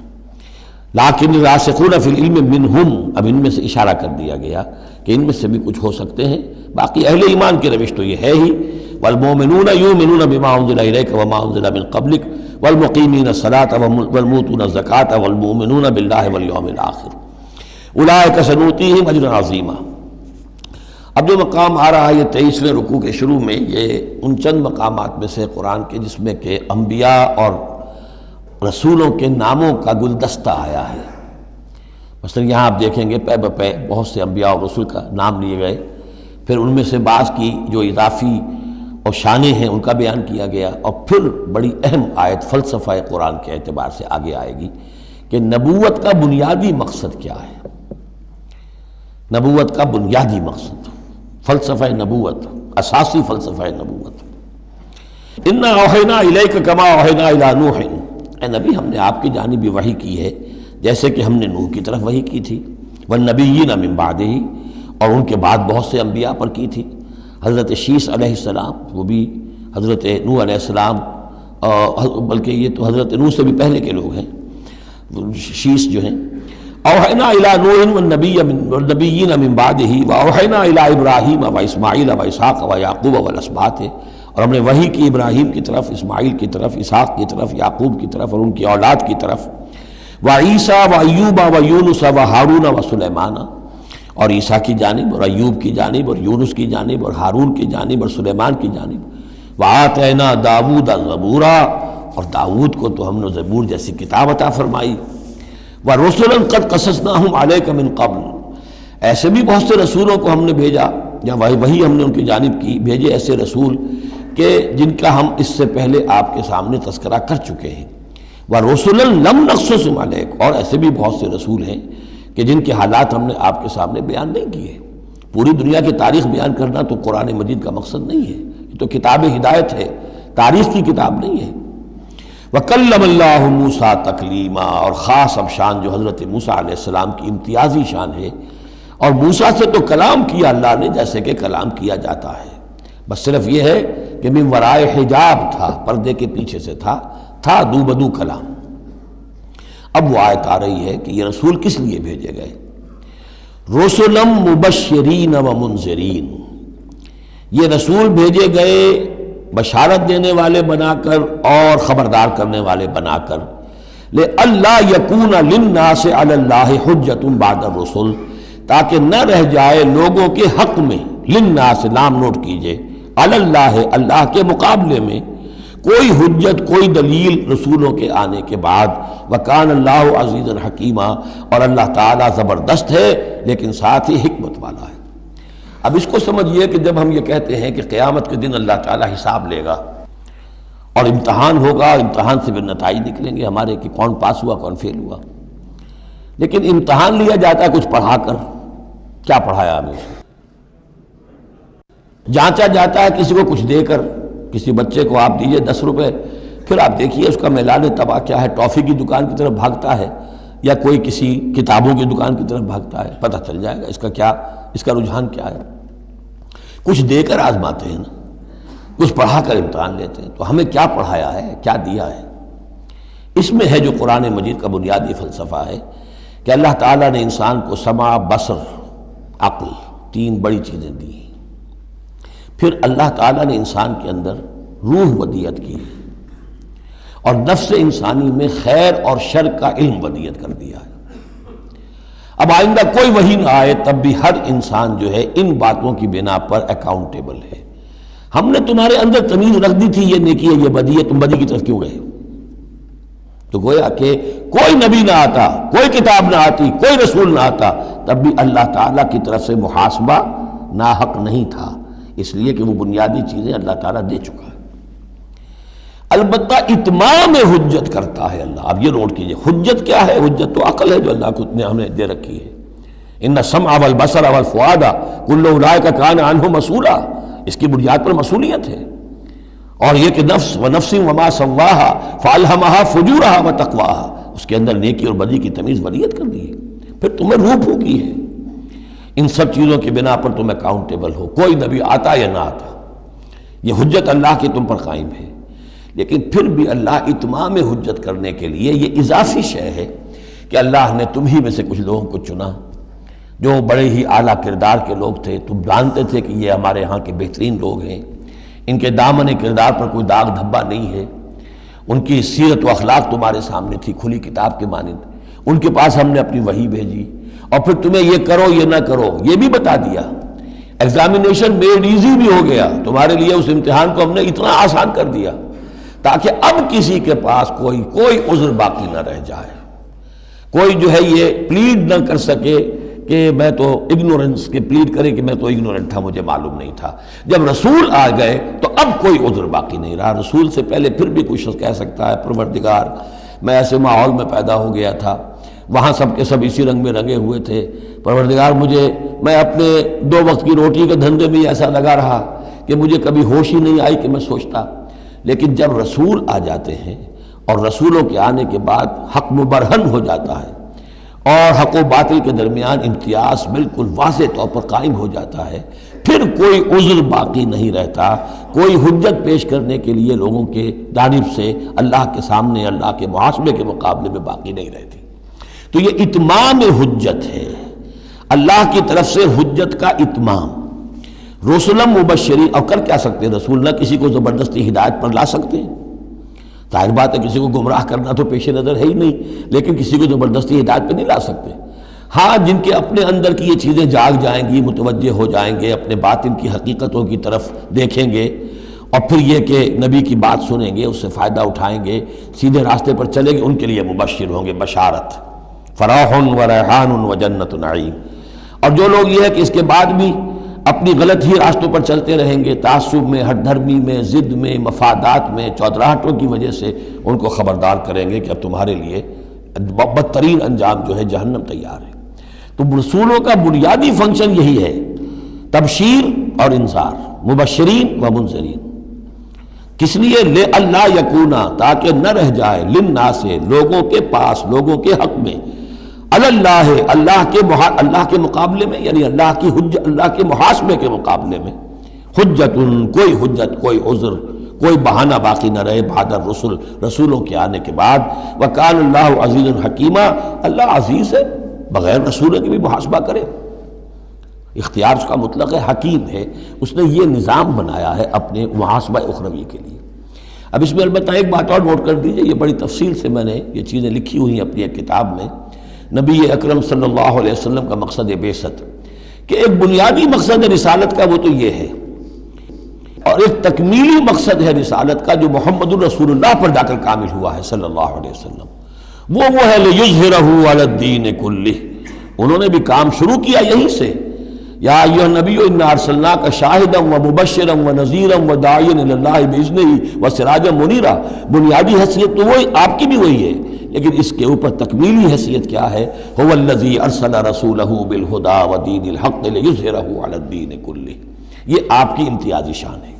لیکن الراسخون فی العلم منہم، اب ان میں سے اشارہ کر دیا گیا کہ ان میں سے بھی کچھ ہو سکتے ہیں، باقی اہل ایمان کی روش تو یہ ہے ہی، والمؤمنون یؤمنون بما انزل الیک وما انزل من قبلک والمقیمین الصلاۃ والمؤتون الزکوٰۃ والمؤمنون باللہ والیوم الآخر اولئک سنؤتیہم اجرا عظیما۔ اب جو مقام آ رہا ہے یہ 23ویں رکوع کے شروع میں، یہ ان چند مقامات میں سے قرآن کے جس میں کہ انبیاء اور رسولوں کے ناموں کا گلدستہ آیا ہے۔ مثلا یہاں آپ دیکھیں گے پے بپے بہت سے انبیاء اور رسول کا نام لیے گئے، پھر ان میں سے بعض کی جو اضافی اور شانیں ہیں ان کا بیان کیا گیا، اور پھر بڑی اہم آیت فلسفہ قرآن کے اعتبار سے آگے آئے گی کہ نبوت کا بنیادی مقصد کیا ہے۔ نبوت کا بنیادی مقصد، فلسفہ نبوت، اساسی فلسفہ نبوت۔ انا اوحینا الیک کما اوحینا الی نوح، اے نبی ہم نے آپ کی جانب وحی کی ہے جیسے کہ ہم نے نوح کی طرف وحی کی تھی، والنبیین من بعدہ، اور ان کے بعد بہت سے انبیاء پر کی تھی۔ حضرت شیس علیہ السلام، وہ بھی حضرت نوح علیہ السلام، بلکہ یہ تو حضرت نوح سے بھی پہلے کے لوگ ہیں، شیس جو ہیں۔ اوحینا الی نوح والنبیین من بعدہ واوحینا الی ابراہیم واسماعیل واسحاق ویعقوب والاسباط، اور ہم نے وحی کی ابراہیم کی طرف، اسماعیل کی طرف، اسحاق کی طرف، یعقوب کی طرف اور ان کی اولاد کی طرف، وعیسیٰ وایوب ویونس وہارون وسلیمان، اور عیسیٰ کی جانب اور ایوب کی جانب اور یونس کی جانب اور ہارون کی جانب اور سلیمان کی جانب، وآتینا داؤد زبورا، اور داؤد کو تو ہم نے زبور جیسی کتاب عطا فرمائی، ورسلا قد قصصناہم علیک من قبل، ایسے بھی بہت سے رسولوں کو ہم نے بھیجا، یا وہی ہم نے ان کی جانب کی بھیجے ایسے رسول کہ جن کا ہم اس سے پہلے آپ کے سامنے تذکرہ کر چکے ہیں، ورسلا لم نقصصہم علیک، اور ایسے بھی بہت سے رسول ہیں کہ جن کے حالات ہم نے آپ کے سامنے بیان نہیں کیے۔ پوری دنیا کی تاریخ بیان کرنا تو قرآن مجید کا مقصد نہیں ہے، یہ تو کتاب ہدایت ہے، تاریخ کی کتاب نہیں ہے۔ وَكَلَّمَ اللَّهُ مُوسَىٰ تَكْلِيمًا، اور خاص اب شان جو حضرت موسیٰ علیہ السلام کی امتیازی شان ہے، اور موسیٰ سے تو کلام کیا اللہ نے جیسے کہ کلام کیا جاتا ہے، بس صرف یہ ہے کہ من ورائے حجاب تھا، پردے کے پیچھے سے تھا دو بدو کلام۔ اب وہ آیت آ رہی ہے کہ یہ رسول کس لیے بھیجے گئے؟ رسلا مبشرین و منذرین، یہ رسول بھیجے گئے بشارت دینے والے بنا کر اور خبردار کرنے والے بنا کر، لئلا یکون للناس علی اللہ حجۃ بعد الرسل، تاکہ نہ رہ جائے لوگوں کے حق میں، للناس لام نوٹ کیجئے، علی اللہ اللہ کے مقابلے میں کوئی حجت کوئی دلیل رسولوں کے آنے کے بعد، وکان اللہ عزیزا حکیما، اور اللہ تعالیٰ زبردست ہے لیکن ساتھ ہی حکمت والا ہے۔ اب اس کو سمجھیے کہ جب ہم یہ کہتے ہیں کہ قیامت کے دن اللہ تعالیٰ حساب لے گا اور امتحان ہوگا، امتحان سے بھی نتائج نکلیں گے ہمارے کہ کون پاس ہوا کون فیل ہوا، لیکن امتحان لیا جاتا ہے کچھ پڑھا کر، کیا پڑھایا ہمیں، جانچا جاتا ہے کسی کو کچھ دے کر، کسی بچے کو آپ دیجئے 10 روپے، پھر آپ دیکھیے اس کا میلان تباہ کیا ہے، ٹافی کی دکان کی طرف بھاگتا ہے یا کوئی کسی کتابوں کی دکان کی طرف بھاگتا ہے، پتہ چل جائے گا اس کا رجحان کیا ہے۔ کچھ دے کر آزماتے ہیں نا، کچھ پڑھا کر امتحان لیتے ہیں، تو ہمیں کیا پڑھایا ہے، کیا دیا ہے؟ اس میں ہے جو قرآن مجید کا بنیادی فلسفہ ہے کہ اللہ تعالیٰ نے انسان کو سمع، بصر، عقل، 3 بڑی چیزیں دی ہیں۔ پھر اللہ تعالیٰ نے انسان کے اندر روح ودیت کی اور نفس انسانی میں خیر اور شر کا علم ودیت کر دیا ہے۔ اب آئندہ کوئی وحی نہ آئے تب بھی ہر انسان جو ہے ان باتوں کی بنا پر اکاؤنٹیبل ہے۔ ہم نے تمہارے اندر تمیز رکھ دی تھی، یہ نیکی ہے یہ بدی ہے، تم بدی کی طرف کیوں گئے؟ تو گویا کہ کوئی نبی نہ آتا، کوئی کتاب نہ آتی، کوئی رسول نہ آتا، تب بھی اللہ تعالیٰ کی طرف سے محاسبہ ناحق نہیں تھا، اس لیے کہ وہ بنیادی چیزیں اللہ تعالیٰ دے چکا ہے۔ البتہ اتمام حجت کرتا ہے اللہ۔ اب یہ نوٹ کیجئے، حجت کیا ہے؟ حجت تو عقل ہے جو اللہ کو نے ہمیں دے رکھی ہے۔ ان السمع والبصر والفؤاد کل اولئک کان عنہ مسئولا، اس کی بنیاد پر مسئولیت ہے۔ اور یہ کہ نفس ونفس وما سواها فالہمها فجورها وتقواها، اس کے اندر نیکی اور بدی کی تمیز ودیت کر دی ہے، پھر تمہیں روح پھونکی ہے۔ ان سب چیزوں کی بنا پر تم اکاؤنٹیبل ہو، کوئی نبی آتا یا نہ آتا، یہ حجت اللہ کی تم پر قائم ہے۔ لیکن پھر بھی اللہ اتمام حجت کرنے کے لیے یہ اضافی شے ہے کہ اللہ نے تم ہی میں سے کچھ لوگوں کو چنا جو بڑے ہی اعلیٰ کردار کے لوگ تھے، تم جانتے تھے کہ یہ ہمارے ہاں کے بہترین لوگ ہیں، ان کے دامن کردار پر کوئی داغ دھبا نہیں ہے، ان کی سیرت و اخلاق تمہارے سامنے تھی کھلی کتاب کے مانند، ان کے پاس ہم نے اپنی وحی بھیجی، اور پھر تمہیں یہ کرو یہ نہ کرو یہ بھی بتا دیا۔ ایگزامینیشن میڈ ایزی بھی ہو گیا تمہارے لیے، اس امتحان کو ہم نے اتنا آسان کر دیا تاکہ اب کسی کے پاس کوئی عذر باقی نہ رہ جائے، کوئی جو ہے یہ پلیڈ نہ کر سکے کہ میں تو اگنورنس کے پلیڈ کرے کہ میں تو اگنورنٹ تھا، مجھے معلوم نہیں تھا۔ جب رسول آ گئے تو اب کوئی عذر باقی نہیں رہا۔ رسول سے پہلے پھر بھی کوئی شخص کہہ سکتا ہے پروردگار میں ایسے ماحول میں پیدا ہو گیا تھا، وہاں سب کے سب اسی رنگ میں رنگے ہوئے تھے، پروردگار میں اپنے 2 وقت کی روٹی کے دھندے میں ایسا لگا رہا کہ مجھے کبھی ہوش ہی نہیں آئی کہ میں سوچتا۔ لیکن جب رسول آ جاتے ہیں اور رسولوں کے آنے کے بعد حق مبرہن ہو جاتا ہے اور حق و باطل کے درمیان امتیاز بالکل واضح طور پر قائم ہو جاتا ہے، پھر کوئی عذر باقی نہیں رہتا، کوئی حجت پیش کرنے کے لیے لوگوں کے جانب سے اللہ کے سامنے اللہ کے محاسبے کے مقابلے میں باقی نہیں رہتی۔ تو یہ اتمام حجت ہے، اللہ کی طرف سے حجت کا اتمام۔ رسلا مبشرین، اور کر کیا سکتے ہیں رسول؟ نہ کسی کو زبردستی ہدایت پر لا سکتے ہیں، ظاہر بات ہے کسی کو گمراہ کرنا تو پیش نظر ہے ہی نہیں، لیکن کسی کو زبردستی ہدایت پہ نہیں لا سکتے۔ ہاں جن کے اپنے اندر کی یہ چیزیں جاگ جائیں گی، متوجہ ہو جائیں گے، اپنے باطن کی حقیقتوں کی طرف دیکھیں گے، اور پھر یہ کہ نبی کی بات سنیں گے، اس سے فائدہ اٹھائیں گے، سیدھے راستے پر چلیں گے، ان کے لیے مبشر ہوں گے، بشارت، فراح و ریحان و جنت نعیم۔ اور جو لوگ یہ ہے کہ اس کے بعد بھی اپنی غلط ہی راستوں پر چلتے رہیں گے، تعصب میں، ہٹ دھرمی میں، ضد میں، مفادات میں، چودراہٹوں کی وجہ سے، ان کو خبردار کریں گے کہ اب تمہارے لیے بدترین انجام جو ہے جہنم تیار ہے۔ تو رسولوں کا بنیادی فنکشن یہی ہے، تبشیر اور انذار، مبشرین و منذرین۔ کس لیے؟ لے اللہ یکونا، تاکہ نہ رہ جائے، للناس، لوگوں کے پاس، لوگوں کے حق میں، اللہ، اللہ کے مقابلے میں، یعنی اللہ کی حجت، اللہ کے محاسبے کے مقابلے میں، حجت، کوئی حجت، کوئی عذر، کوئی بہانہ باقی نہ رہے بعد الرسل، رسولوں کے آنے کے بعد۔ وکان اللہ عزیز حکیمہ، اللہ عزیز ہے، بغیر رسولوں کے بھی محاسبہ کرے، اختیار اس کا مطلق ہے، حکیم ہے، اس نے یہ نظام بنایا ہے اپنے محاسبہ اخروی کے لیے۔ اب اس میں البتہ ایک بات اور نوٹ کر دیجئے، یہ بڑی تفصیل سے میں نے یہ چیزیں لکھی ہوئی ہیں اپنی ایک کتاب میں، نبی اکرم صلی اللہ علیہ وسلم کا مقصد بعثت، کہ ایک بنیادی مقصد رسالت کا وہ تو یہ ہے، اور ایک تکمیلی مقصد ہے رسالت کا جو محمد الرسول اللہ پر جا کر کامل ہوا ہے صلی اللہ علیہ وسلم، وہ ہے لِیُظْہِرَهُ عَلَى الدِّینِ كُلِّهِ۔ انہوں نے بھی کام شروع کیا یہیں سے، یا ایھا النبی انا ارسلناک شاہدا ومبشرا ونذیرا وداعیا الی اللہ باذنہ وسراجا منیرا۔ بنیادی حیثیت تو وہی آپ کی بھی وہی ہے، لیکن اس کے اوپر تکمیلی حیثیت کیا ہے؟ هو الذی ارسل رسولہ بالہدی ودین الحق لیظہرہ علی الدین کلہ۔ یہ آپ کی امتیازی شان ہے۔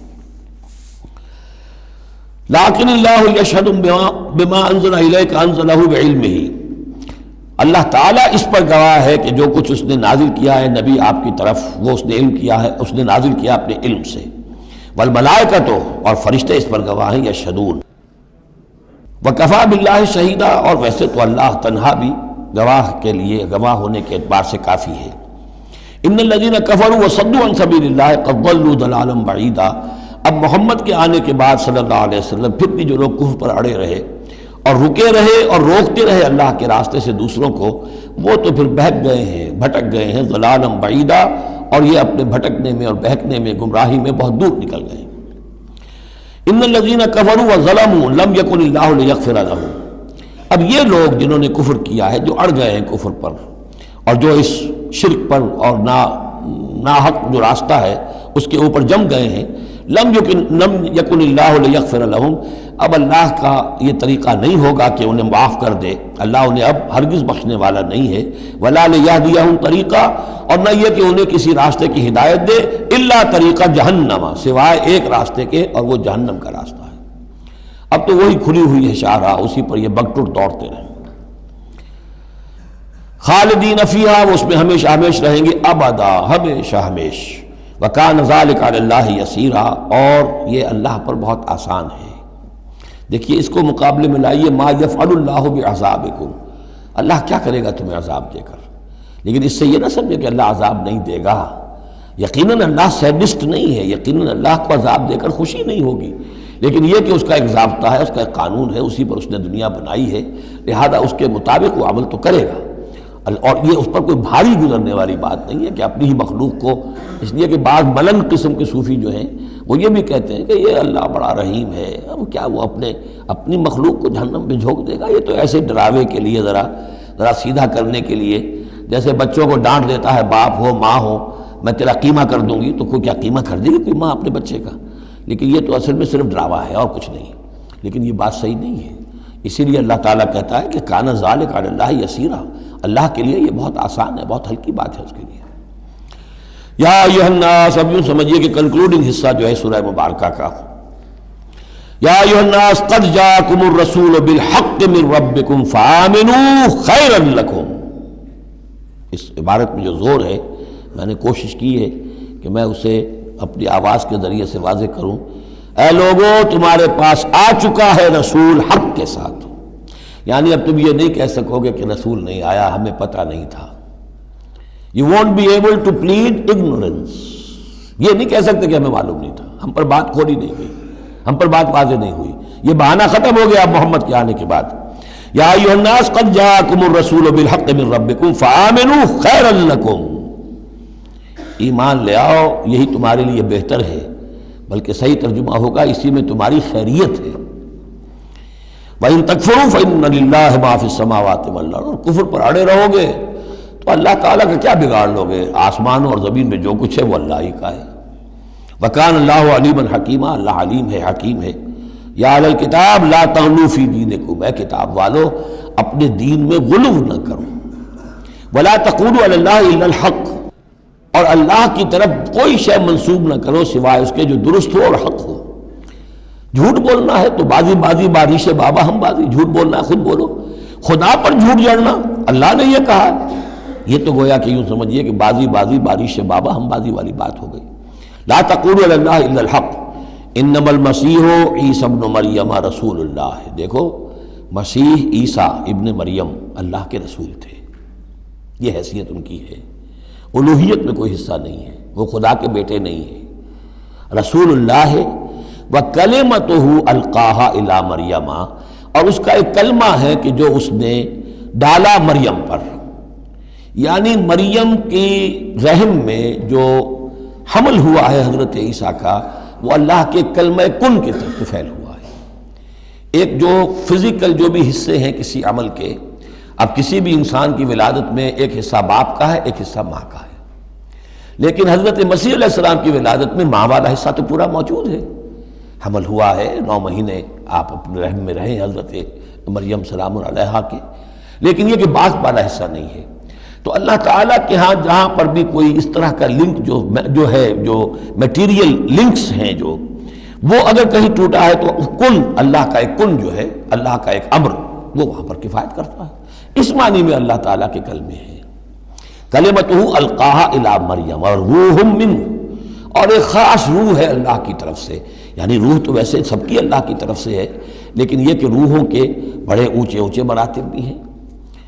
لیکن اللہ یشہد بما انزل الیک انزلہ بعلمہ، اللہ تعالیٰ اس پر گواہ ہے کہ جو کچھ اس نے نازل کیا ہے نبی آپ کی طرف، وہ اس نے علم کیا ہے، اس نے نازل کیا اپنے علم سے۔ والملائکۃ، اور فرشتے اس پر گواہ ہیں، یشہدون۔ وکفیٰ باللہ شہیدا، اور ویسے تو اللہ تنہا بھی گواہ کے لیے، گواہ ہونے کے اعتبار سے کافی ہے۔ ان الذین کفروا وصدوا عن سبیل اللہ قد ضلوا ضلالا بعیدا۔ اب محمد کے آنے کے بعد صلی اللہ علیہ وسلم پھر بھی جو لوگ کفر پر اڑے رہے اور رکے رہے اور روکتے رہے اللہ کے راستے سے دوسروں کو، وہ تو پھر بہک گئے ہیں، بھٹک گئے ہیں، ضلالا بعیدا، اور یہ اپنے بھٹکنے میں اور بہکنے میں، گمراہی میں بہت دور نکل گئے۔ ان الذین کفروا وظلموا لم یکن اللہ لیغفر لهم۔ اب یہ لوگ جنہوں نے کفر کیا ہے، جو اڑ گئے ہیں کفر پر، اور جو اس شرک پر اور ناحق جو راستہ ہے اس کے اوپر جم گئے ہیں، لم یکن اللہ لیغفر لهم، اب اللہ کا یہ طریقہ نہیں ہوگا کہ انہیں معاف کر دے، اللہ انہیں اب ہرگز بخشنے والا نہیں ہے۔ ولا لیہدیہم طریقہ، اور نہ یہ کہ انہیں کسی راستے کی ہدایت دے، الا طریقہ جہنم، سوائے ایک راستے کے، اور وہ جہنم کا راستہ ہے۔ اب تو وہی کھلی ہوئی ہے شاہراہ، اسی پر یہ بگٹر دوڑتے رہیں، خالدین فیہا، وہ اس میں ہمیشہ ہمیش رہیں گے، ابدا، ہمیشہ ہمیش۔ وکان ذلک علی اللہ یسیرا، اور یہ اللہ پر بہت آسان ہے۔ دیکھیے اس کو مقابلے میں لائیے، ما یفعل اللہ بعذابکم، اللہ کیا کرے گا تمہیں عذاب دے کر، لیکن اس سے یہ نہ سمجھے کہ اللہ عذاب نہیں دے گا۔ یقیناً اللہ سیڈسٹ نہیں ہے، یقیناً اللہ کو عذاب دے کر خوشی نہیں ہوگی، لیکن یہ کہ اس کا ایک ضابطہ ہے، اس کا ایک قانون ہے، اسی پر اس نے دنیا بنائی ہے، لہذا اس کے مطابق وہ عمل تو کرے گا، اور یہ اس پر کوئی بھاری گزرنے والی بات نہیں ہے کہ اپنی ہی مخلوق کو، اس لیے کہ بعض ملنگ قسم کے صوفی جو ہیں وہ یہ بھی کہتے ہیں کہ یہ اللہ بڑا رحیم ہے، اب کیا وہ اپنی مخلوق کو جہنم میں جھونک دے گا؟ یہ تو ایسے ڈراوے کے لیے، ذرا سیدھا کرنے کے لیے، جیسے بچوں کو ڈانٹ دیتا ہے باپ ہو ماں ہو، میں تیرا قیمہ کر دوں گی، تو کوئی کیا قیمہ کر دے گی کوئی ماں اپنے بچے کا؟ لیکن یہ تو اصل میں صرف ڈراوا ہے اور کچھ نہیں، لیکن یہ بات صحیح نہیں ہے۔ اسی لیے اللہ تعالیٰ کہتا ہے کہ کان ذالک علی اللہ یسیرا، اللہ کے لیے یہ بہت آسان ہے، بہت ہلکی بات ہے اس کے لیے۔ یا ایھا الناس، اب یوں سمجھیے کہ کنکلوڈنگ حصہ جو ہے سورہ مبارکہ کا، یا ایھا الناس قد جاءکم الرسول بالحق من ربکم فآمنوا خیرا لکم۔ اس عبارت میں جو زور ہے، میں نے کوشش کی ہے کہ میں اسے اپنی آواز کے ذریعے سے واضح کروں۔ اے لوگوں، تمہارے پاس آ چکا ہے رسول حق کے ساتھ، یعنی اب تم یہ نہیں کہہ سکو گے کہ رسول نہیں آیا، ہمیں پتہ نہیں تھا۔ You won't be able to plead ignorance، یہ نہیں کہہ سکتے کہ ہمیں معلوم نہیں تھا، ہم پر بات کھولی نہیں گئی، ہم پر بات واضح نہیں ہوئی، یہ بہانہ ختم ہو گیا اب محمد کے آنے کے بعد۔ یا ایھا الناس قد جاءکم الرسول بالحق من ربکم فآمنوا خیرا لکم، ایمان لے آؤ، یہی تمہارے لیے بہتر ہے، بلکہ صحیح ترجمہ ہوگا اسی میں تمہاری خیریت ہے۔ وَإِن تَكْفُرُوا فَإِنَّ لِلَّهِ مَا فِي السَّمَاوَاتِ وَالْأَرْضِ، اور کفر پر اڑے رہو گے تو اللہ تعالیٰ کا کیا بگاڑ لوگے؟ آسمانوں اور زمین میں جو کچھ ہے وہ اللہ ہی کا ہے۔ وَكَانَ اللَّهُ عَلِيمًا حَكِيمًا، اللہ علیم ہے، حکیم ہے۔ یا اہل الکتاب لا تغلوا فی دینکم، اے کتاب والو اپنے دین میں غلو نہ کرو۔ ولا تقولوا علی اللہ الا الحق، اور اللہ کی طرف کوئی شے منسوب نہ کرو سوائے اس کے جو درست ہو اور حق ہو۔ جھوٹ بولنا ہے تو بازی بارش بابا ہم بازی، جھوٹ بولنا ہے خود بولو۔ خدا پر جھوٹ جڑنا اللہ نے یہ کہا، یہ تو گویا کہ یوں سمجھیے کہ بازی بارش بابا ہم بازی والی بات ہو گئی۔ لا تقولوا علی اللہ الا الحق انما المسیح عیسی ابن مریم رسول اللہ، دیکھو مسیح عیسیٰ ابن مریم اللہ کے رسول تھے، یہ حیثیت ان کی ہے، الوہیت میں کوئی حصہ نہیں ہے، وہ خدا کے بیٹے نہیں ہیں، رسول اللہ ہے۔ وَكَلِمَتُهُ أَلْقَاهَا إِلَىٰ مَرْيَمَ، اور اس کا ایک کلمہ ہے کہ جو اس نے ڈالا مریم پر، یعنی مریم کی رحم میں جو حمل ہوا ہے حضرت عیسیٰ کا، وہ اللہ کے کلمہ کن کی طرف فعل ہوا ہے۔ ایک جو فزیکل جو بھی حصے ہیں کسی عمل کے، اب کسی بھی انسان کی ولادت میں ایک حصہ باپ کا ہے، ایک حصہ ماں کا ہے، لیکن حضرت مسیح علیہ السلام کی ولادت میں ماں والا حصہ تو پورا موجود ہے، حمل ہوا ہے، 9 مہینے آپ اپنے رحم میں رہے حضرت مریم سلام علیہا کے، لیکن یہ کہ باپ والا حصہ نہیں ہے۔ تو اللہ تعالیٰ کے ہاں جہاں پر بھی کوئی اس طرح کا لنک جو ہے، جو میٹیریل لنکس ہیں جو، وہ اگر کہیں ٹوٹا ہے تو کن، اللہ کا ایک کن جو ہے، اللہ کا ایک امر، وہ وہاں پر کفایت کرتا ہے۔ اس معنی میں اللہ تعالیٰ کے کلمے ہیں۔ کلمتہ القاہا الی مریم، اور روح منہ، اور ایک خاص روح ہے اللہ کی طرف سے، یعنی روح تو ویسے سب کی اللہ کی طرف سے ہے، لیکن یہ کہ روحوں کے بڑے اونچے مراتب بھی ہیں۔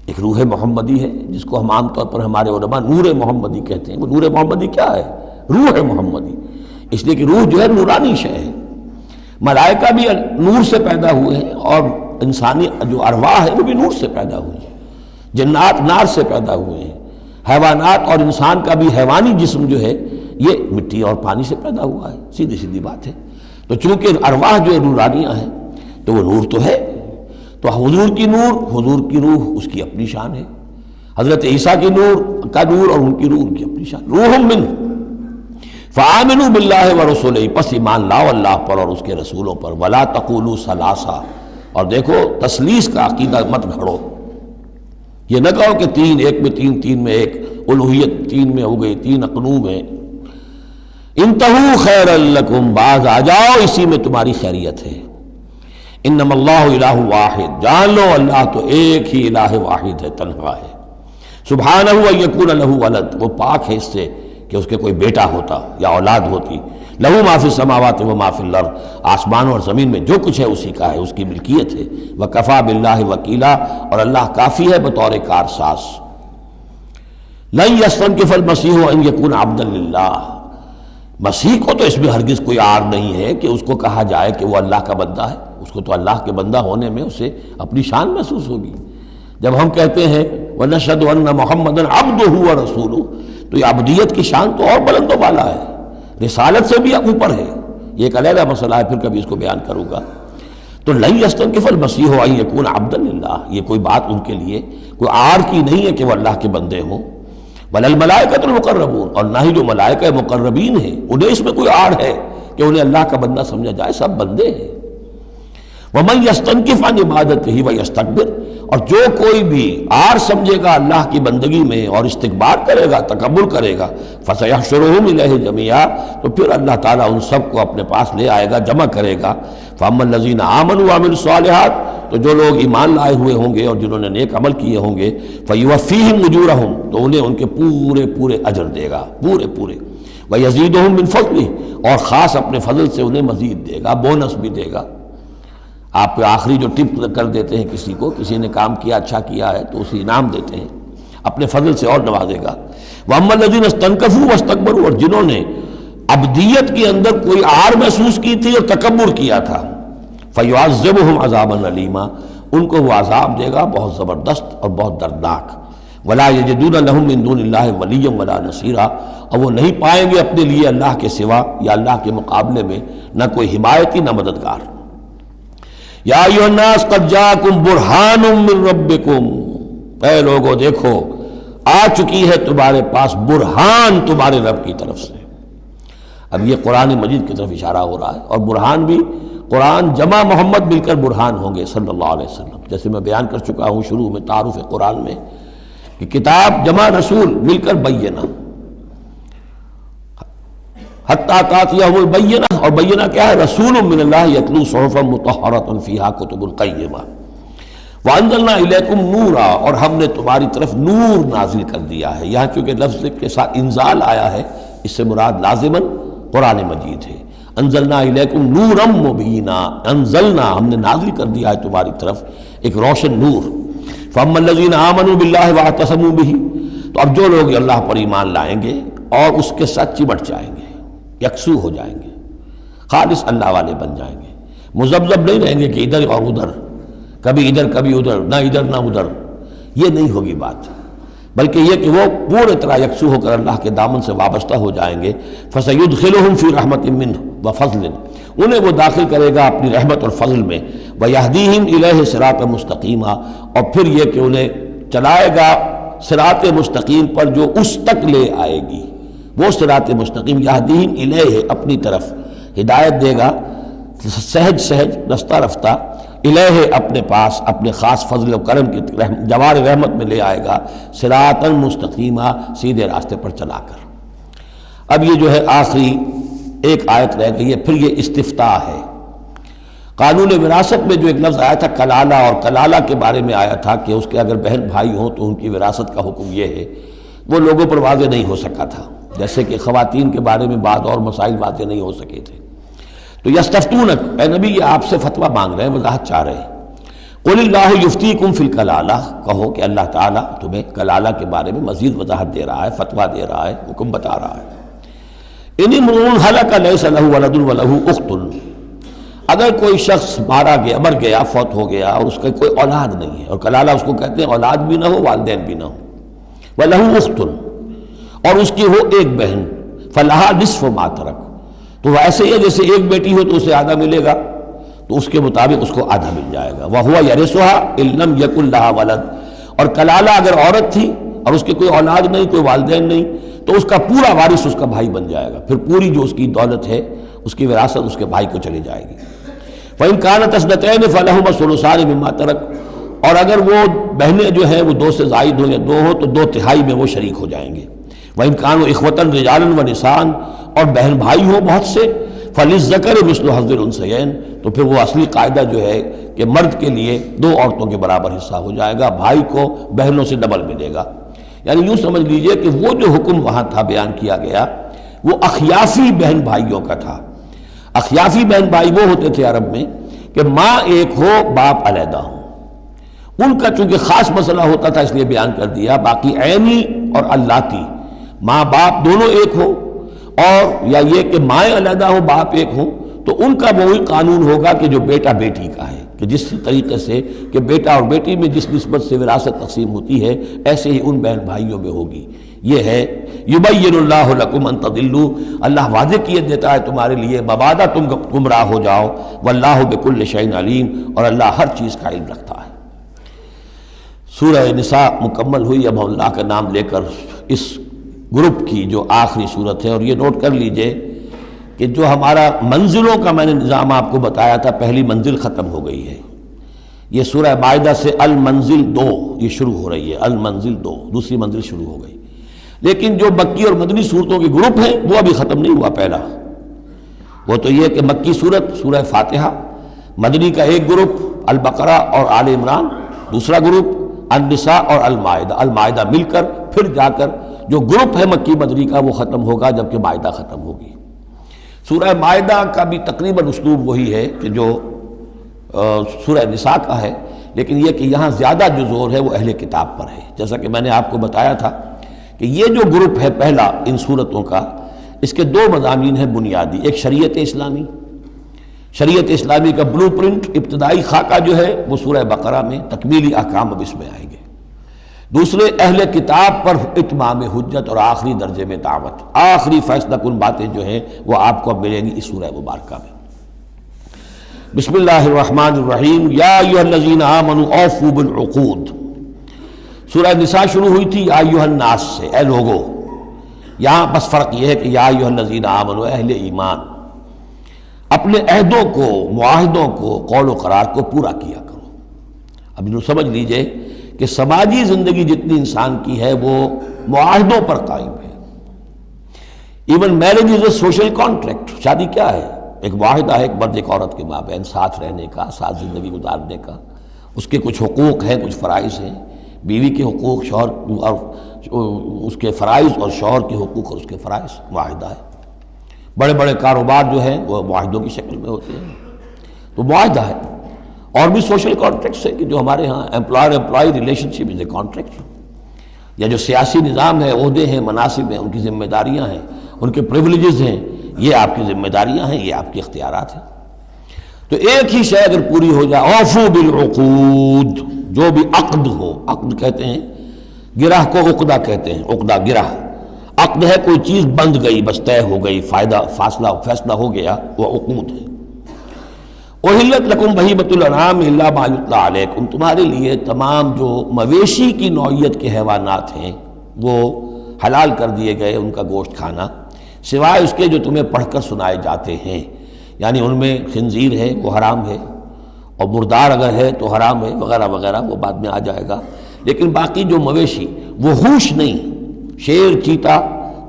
ایک روح محمدی ہے جس کو ہم عام طور پر ہمارے علماء نور محمدی کہتے ہیں۔ وہ نور محمدی کیا ہے؟ روح محمدی، اس لیے کہ روح جو ہے نورانی شے ہے۔ ملائکہ بھی نور سے پیدا ہوئے ہیں، اور انسانی جو ارواح ہے وہ بھی نور سے پیدا ہوئی ہیں، جنات نار سے پیدا ہوئے ہیں، حیوانات اور انسان کا بھی حیوانی جسم جو ہے یہ مٹی اور پانی سے پیدا ہوا ہے، سیدھی بات ہے۔ تو چونکہ ارواح جو نورانیاں ہیں تو وہ نور تو ہے، تو حضور کی نور، حضور کی روح اس کی اپنی شان ہے، حضرت عیسیٰ کی نور کا نور اور ان کی روح ان کی اپنی شان۔ روح منہ فآمنوا باللہ ورسولہ، پس ایمان لاؤ اللہ پر اور اس کے رسولوں پر۔ ولا تقولوا ثلاثہ، اور دیکھو تثلیث کا عقیدہ مت گھڑو، یہ نہ کہو کہ تین، ایک میں تین، تین میں ایک، الوہیت تین میں ہو گئی، تین اقنوم ہے۔ انتہوا خیرا لکم، باز آ جاؤ، اسی میں تمہاری خیریت ہے۔ انما اللہ الہ واحد، جان لو اللہ تو ایک ہی الہ واحد ہے، تنہا ہے۔ سبحانہ ان یکون لہ ولد، وہ پاک ہے اس سے کہ اس کے کوئی بیٹا ہوتا یا اولاد ہوتی۔ لہ ما فی السماوات و ما فی الارض، آسمانوں اور زمین میں جو کچھ ہے اسی کا ہے، اس کی ملکیت ہے۔ وکفی باللہ وکیلا، اور اللہ کافی ہے بطور کارساز۔ لن یستنکف المسیح ان یکون عبدا للہ، مسیح کو تو اس میں ہرگز کوئی عار نہیں ہے کہ اس کو کہا جائے کہ وہ اللہ کا بندہ ہے، اس کو تو اللہ کے بندہ ہونے میں اسے اپنی شان محسوس ہوگی۔ جب ہم کہتے ہیں وَنَشْهَدُ أَنَّ مُحَمَّدًا عَبْدُهُ وَرَسُولُهُ، تو یہ عبدیت کی شان تو اور بلند و بالا ہے، رسالت سے بھی اوپر ہے، یہ ایک علیحدہ مسئلہ ہے، پھر کبھی اس کو بیان کروں گا۔ تو لن یستنکف المسیح ان یکون عبدا للہ، یہ کوئی بات ان کے لیے کوئی عار کی نہیں ہے کہ وہ اللہ کے بندے ہوں۔ ولا الملائکۃ المقربون، اور نہ ہی جو ملائکہ مقربین ہیں انہیں اس میں کوئی عار ہے کہ انہیں اللہ کا بندہ سمجھا جائے، سب بندے ہیں۔ ومن یستنکف عن عبادتہ ویستکبر، اور جو کوئی بھی عار سمجھے گا اللہ کی بندگی میں اور استکبار کرے گا، تکبر کرے گا، فسیحشرہم الیہ جمیعا، تو پھر اللہ تعالیٰ ان سب کو اپنے پاس لے آئے گا، جمع کرے گا۔ فاما الذین آمنوا وعملوا الصالحات، تو جو لوگ ایمان لائے ہوئے ہوں گے اور جنہوں نے نیک عمل کیے ہوں گے، فیوفیہم اجورہم، تو انہیں ان کے پورے اجر دے گا، پورے۔ ویزیدہم من فضلہ، اور خاص اپنے فضل سے انہیں مزید دے گا، بونس بھی دے گا۔ آپ آخری جو ٹپ کر دیتے ہیں کسی کو، کسی نے کام کیا اچھا کیا ہے تو اسے انعام دیتے ہیں، اپنے فضل سے اور نوازے گا۔ وَأَمَّا الَّذِينَ اسْتَنكَفُوا وَاسْتَكْبَرُوا، اور جنہوں نے عبدیت کے اندر کوئی عار محسوس کی تھی اور تکبر کیا تھا، فَيُعَذِّبُهُمْ عَذَابًا أَلِيمًا، ان کو وہ عذاب دے گا بہت زبردست اور بہت دردناک۔ ولا یجدون لهم من دون اللہ ولیا ولا نصیرا، اور وہ نہیں پائیں گے اپنے لیے اللہ کے سوا یا اللہ کے مقابلے میں نہ کوئی حمایتی نہ مددگار۔ یا ایھا الناس قد جاءکم برہان من ربکم، اے لوگو دیکھو آ چکی ہے تمہارے پاس برہان تمہارے رب کی طرف سے۔ اب یہ قرآن مجید کی طرف اشارہ ہو رہا ہے، اور برہان بھی قرآن جمع محمد مل کر برہان ہوں گے صلی اللہ علیہ وسلم، جیسے میں بیان کر چکا ہوں شروع میں تعارف قرآن میں کہ کتاب جمع رسول مل کر بینہ، حتیٰ تأتیہم البینہ، اور بینہ کیا ہے؟ رسول من اللہ یتلو صحفا مطہرۃ فیہا کتب قیمہ، وانزلنا الیکم نورا، اور ہم نے تمہاری طرف نور نازل کر دیا ہے۔ یہاں چونکہ لفظ کے ساتھ انزال آیا ہے، اس سے مراد لازماً قرآن مجید ہے۔ انزلنا الیکم نورا مبینا، انزلنا ہم نے نازل کر دیا ہے تمہاری طرف ایک روشن نور۔ فاما الذین آمنوا باللہ واعتصموا بہ، تو اب جو لوگ اللہ پر ایمان لائیں گے اور اس کے ساتھ چمٹ جائیں گے، یکسو ہو جائیں گے، خالص اللہ والے بن جائیں گے، مذبذب نہیں رہیں گے کہ ادھر اور ادھر، کبھی ادھر کبھی ادھر، نہ ادھر نہ ادھر، یہ نہیں ہوگی بات، بلکہ یہ کہ وہ پورے طرح یکسو ہو کر اللہ کے دامن سے وابستہ ہو جائیں گے۔ فَسَيُدْخِلُهُمْ فِي رَحْمَةٍ مِّنْهُ وَفَضْلٍ، انہیں وہ داخل کرے گا اپنی رحمت اور فضل میں، وَيَهْدِيهِمْ إِلَيْهِ صِرَاطًا مُسْتَقِيمًا، اور پھر یہ کہ انہیں چلائے گا صراط مستقیم پر جو اس تک لے آئے گی، وہ صراط مستقیم یہدیہم الیہ، اپنی طرف ہدایت دے گا سہج سہج رفتہ رفتہ، الہ اپنے پاس اپنے خاص فضل و کرم کی جوار رحمت میں لے آئے گا، صراطا مستقیما، سیدھے راستے پر چلا کر۔ اب یہ جو ہے آخری ایک آیت رہ گئی ہے، پھر یہ استفتاء ہے۔ قانون وراثت میں جو ایک لفظ آیا تھا کلالہ، اور کلالہ کے بارے میں آیا تھا کہ اس کے اگر بہن بھائی ہوں تو ان کی وراثت کا حکم یہ ہے، وہ لوگوں پر واضح نہیں ہو سکا تھا، جیسے کہ خواتین کے بارے میں بعض اور مسائل واضح نہیں ہو سکے تھے۔ تو یستفتونک، اے نبی یہ آپ سے فتویٰ مانگ رہے ہیں، وضاحت چاہ رہے ہیں۔ قل اللہ یفتیکم فی الکلالہ، کہو کہ اللہ تعالیٰ تمہیں کلالہ کے بارے میں مزید وضاحت دے رہا ہے، فتویٰ دے رہا ہے، حکم بتا رہا ہے۔ ان امرؤ ہلک لیس لہ ولد ولہ اخت، اگر کوئی شخص مر گیا، فوت ہو گیا اور اس کا کوئی اولاد نہیں ہے، اور کلالہ اس کو کہتے ہیں اولاد بھی نہ ہو والدین بھی نہ ہو، ولہ اخت، اور اس کی ہو ایک بہن، فلہا نصف ما ترک، تو وہ ایسے ہی ہے جیسے ایک بیٹی ہو تو اسے آدھا ملے گا، تو اس کے مطابق اس کو آدھا مل جائے گا۔ وَهُوَ يَرِثُهَا إِن لَّمْ يَكُن لَّهَا وَلَدٌ، اور کلالہ اگر عورت تھی اور اس کے کوئی اولاد نہیں، کوئی والدین نہیں، تو اس کا پورا وارث اس کا بھائی بن جائے گا، پھر پوری جو اس کی دولت ہے، اس کی وراثت اس کے بھائی کو چلی جائے گی۔ وَإِن كَانَتْ اثْنَتَيْنِ فَلَهُمَا الثُّلُثَانِ مِمَّا تَرَكَ، اور اگر وہ بہنیں جو ہیں وہ 2 سے زائد ہوں یا 2 ہوں تو 2/3 میں وہ شریک ہو جائیں گے۔ وَإِن كَانُوا إِخْوَةً رِجَالًا وَنِسَاءً، اور بہن بھائی ہوں بہت سے، فَلِلذَّكَرِ مِثْلُ حَظِّ الْأُنثَيَيْنِ، تو پھر وہ اصلی قاعدہ جو ہے کہ مرد کے لیے 2 عورتوں کے برابر حصہ ہو جائے گا، بھائی کو بہنوں سے ڈبل ملے گا۔ یعنی یوں سمجھ لیجئے کہ وہ جو حکم وہاں تھا بیان کیا گیا وہ اخیافی بہن بھائیوں کا تھا۔ اخیافی بہن بھائی وہ ہوتے تھے عرب میں کہ ماں ایک ہو باپ علیحدہ ہو، ان کا چونکہ خاص مسئلہ ہوتا تھا اس لیے بیان کر دیا۔ باقی عینی اور اللاتی، ماں باپ دونوں ایک ہو، اور یا یہ کہ مائیں علیحدہ ہو باپ ایک ہوں، تو ان کا وہی قانون ہوگا کہ جو بیٹا بیٹی کا ہے، کہ جس طریقے سے کہ بیٹا اور بیٹی میں جس نسبت سے وراثت تقسیم ہوتی ہے ایسے ہی ان بہن بھائیوں میں ہوگی۔ یہ ہے یبین اللہ لکم ان تضلوا، اللہ واضح کیے دیتا ہے تمہارے لیے مبادا تم گمراہ ہو جاؤ، واللہ بکل شیء علیم، اور اللہ ہر چیز کا علم رکھتا ہے۔ سورہ نساء مکمل ہوئی، اب اللہ کا نام لے کر اس گروپ کی جو آخری صورت ہے، اور یہ نوٹ کر لیجئے کہ جو ہمارا منزلوں کا میں نے نظام آپ کو بتایا تھا، پہلی منزل ختم ہو گئی ہے۔ یہ سورہ مائدہ سے المنزل 2 یہ شروع ہو رہی ہے، المنزل 2 دوسری منزل شروع ہو گئی، لیکن جو مکی اور مدنی صورتوں کے گروپ ہیں وہ ابھی ختم نہیں ہوا۔ پہلا وہ تو یہ کہ مکی صورت سورہ فاتحہ، مدنی کا ایک گروپ البقرہ اور آل عمران، دوسرا گروپ النساء اور المائدہ، المائدہ مل کر پھر جا کر جو گروپ ہے مکی مدنی کا وہ ختم ہوگا جبکہ مائدہ ختم ہوگی۔ سورہ مائدہ کا بھی تقریباً اسلوب وہی ہے کہ جو سورہ نساء کا ہے، لیکن یہ کہ یہاں زیادہ جو زور ہے وہ اہل کتاب پر ہے، جیسا کہ میں نے آپ کو بتایا تھا کہ یہ جو گروپ ہے پہلا ان صورتوں کا، اس کے 2 مضامین ہیں بنیادی، ایک شریعت اسلامی، شریعت اسلامی کا بلو پرنٹ ابتدائی خاکہ جو ہے وہ سورہ بقرہ میں، تکمیلی احکام اب اس میں آئیں گے۔ دوسرے اہل کتاب پر اتمام حجت اور آخری درجے میں دعوت، آخری فیصلہ کن باتیں جو ہیں وہ آپ کو اب ملیں گی اس سورہ مبارکہ میں۔ بسم اللہ الرحمن الرحیم، یا ایھا الذین آمنوا اوفوا بالعقود۔ سورہ نساء شروع ہوئی تھی یا ایھا الناس سے، اے لوگو۔ یہاں بس فرق یہ ہے کہ یا ایھا الذین آمنوا، اہل ایمان، اپنے عہدوں کو، معاہدوں کو، قول و قرار کو پورا کیا کرو۔ اب جو سمجھ لیجئے کہ سماجی زندگی جتنی انسان کی ہے وہ معاہدوں پر قائم ہے۔ Even marriage is a social contract. شادی کیا ہے؟ ایک معاہدہ ہے، ایک مرد ایک عورت کے مابین ساتھ رہنے کا، ساتھ زندگی گزارنے کا۔ اس کے کچھ حقوق ہیں، کچھ فرائض ہیں، بیوی کے حقوق، شوہر اور اس کے فرائض، اور شوہر کے حقوق اور اس کے فرائض، معاہدہ ہے۔ بڑے بڑے کاروبار جو ہیں وہ معاہدوں کی شکل میں ہوتے ہیں، تو معاہدہ ہے۔ اور بھی سوشل کانٹریکٹس ہیں کہ جو ہمارے ہاں employer employee relationship is a contract, یا جو سیاسی نظام ہے، عہدے ہیں، مناصب ہیں، ان کی ذمہ داریاں ہیں، ان کے پریولیجز ہیں، یہ آپ کی ذمہ داریاں ہیں، یہ آپ کے اختیارات ہیں۔ تو ایک ہی شے اگر پوری ہو جائے، اوفوا بالعقود، جو بھی عقد ہو، عقد کہتے ہیں گرہ کو، عقدہ کہتے ہیں، عقدہ گرہ۔ عقد ہے کوئی چیز بند گئی، بس طے ہو گئی، فیصلہ ہو گیا، وہ عقود ہے۔ احلت لکم بہیمۃ الانعام الا ما یتلی علیکم، تمہارے لیے تمام جو مویشی کی نوعیت کے حیوانات ہیں وہ حلال کر دیے گئے، ان کا گوشت کھانا، سوائے اس کے جو تمہیں پڑھ کر سنائے جاتے ہیں۔ یعنی ان میں خنزیر ہے وہ حرام ہے، اور مردار اگر ہے تو حرام ہے، وغیرہ وغیرہ، وہ بعد میں آ جائے گا۔ لیکن باقی جو مویشی، وہ ہوش نہیں، شیر چیتا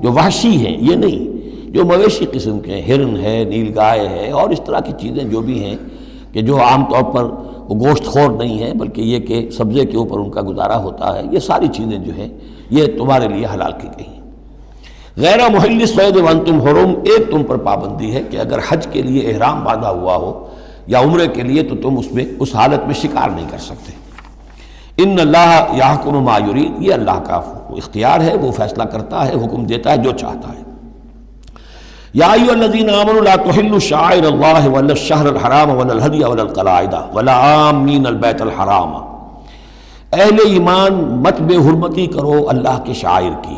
جو وحشی ہیں یہ نہیں، جو مویشی قسم کے، ہرن ہے، نیل گائے ہے، اور اس طرح کی چیزیں جو بھی ہیں کہ جو عام طور پر وہ گوشت خور نہیں ہیں، بلکہ یہ کہ سبزے کے اوپر ان کا گزارا ہوتا ہے، یہ ساری چیزیں جو ہیں یہ تمہارے لیے حلال کی گئی ہیں۔ غیر محل الصید وانتم حرم، ایک تم پر پابندی ہے کہ اگر حج کے لیے احرام باندھا ہوا ہو یا عمرے کے لیے تو تم اس حالت میں شکار نہیں کر سکتے۔ ان اللہ یحکم ما یرید، یہ اللہ کا اختیار ہے، وہ فیصلہ کرتا ہے، حکم دیتا ہے جو چاہتا ہے۔ یا ایھا الذین آمنوا لا تحلوا شعائر اللہ ولا الشہر الحرام ولا الہدی ولا القلائد ولا عامین البیت الحرام، اہل ایمان مت بے حرمتی کرو اللہ کے شعائر کی،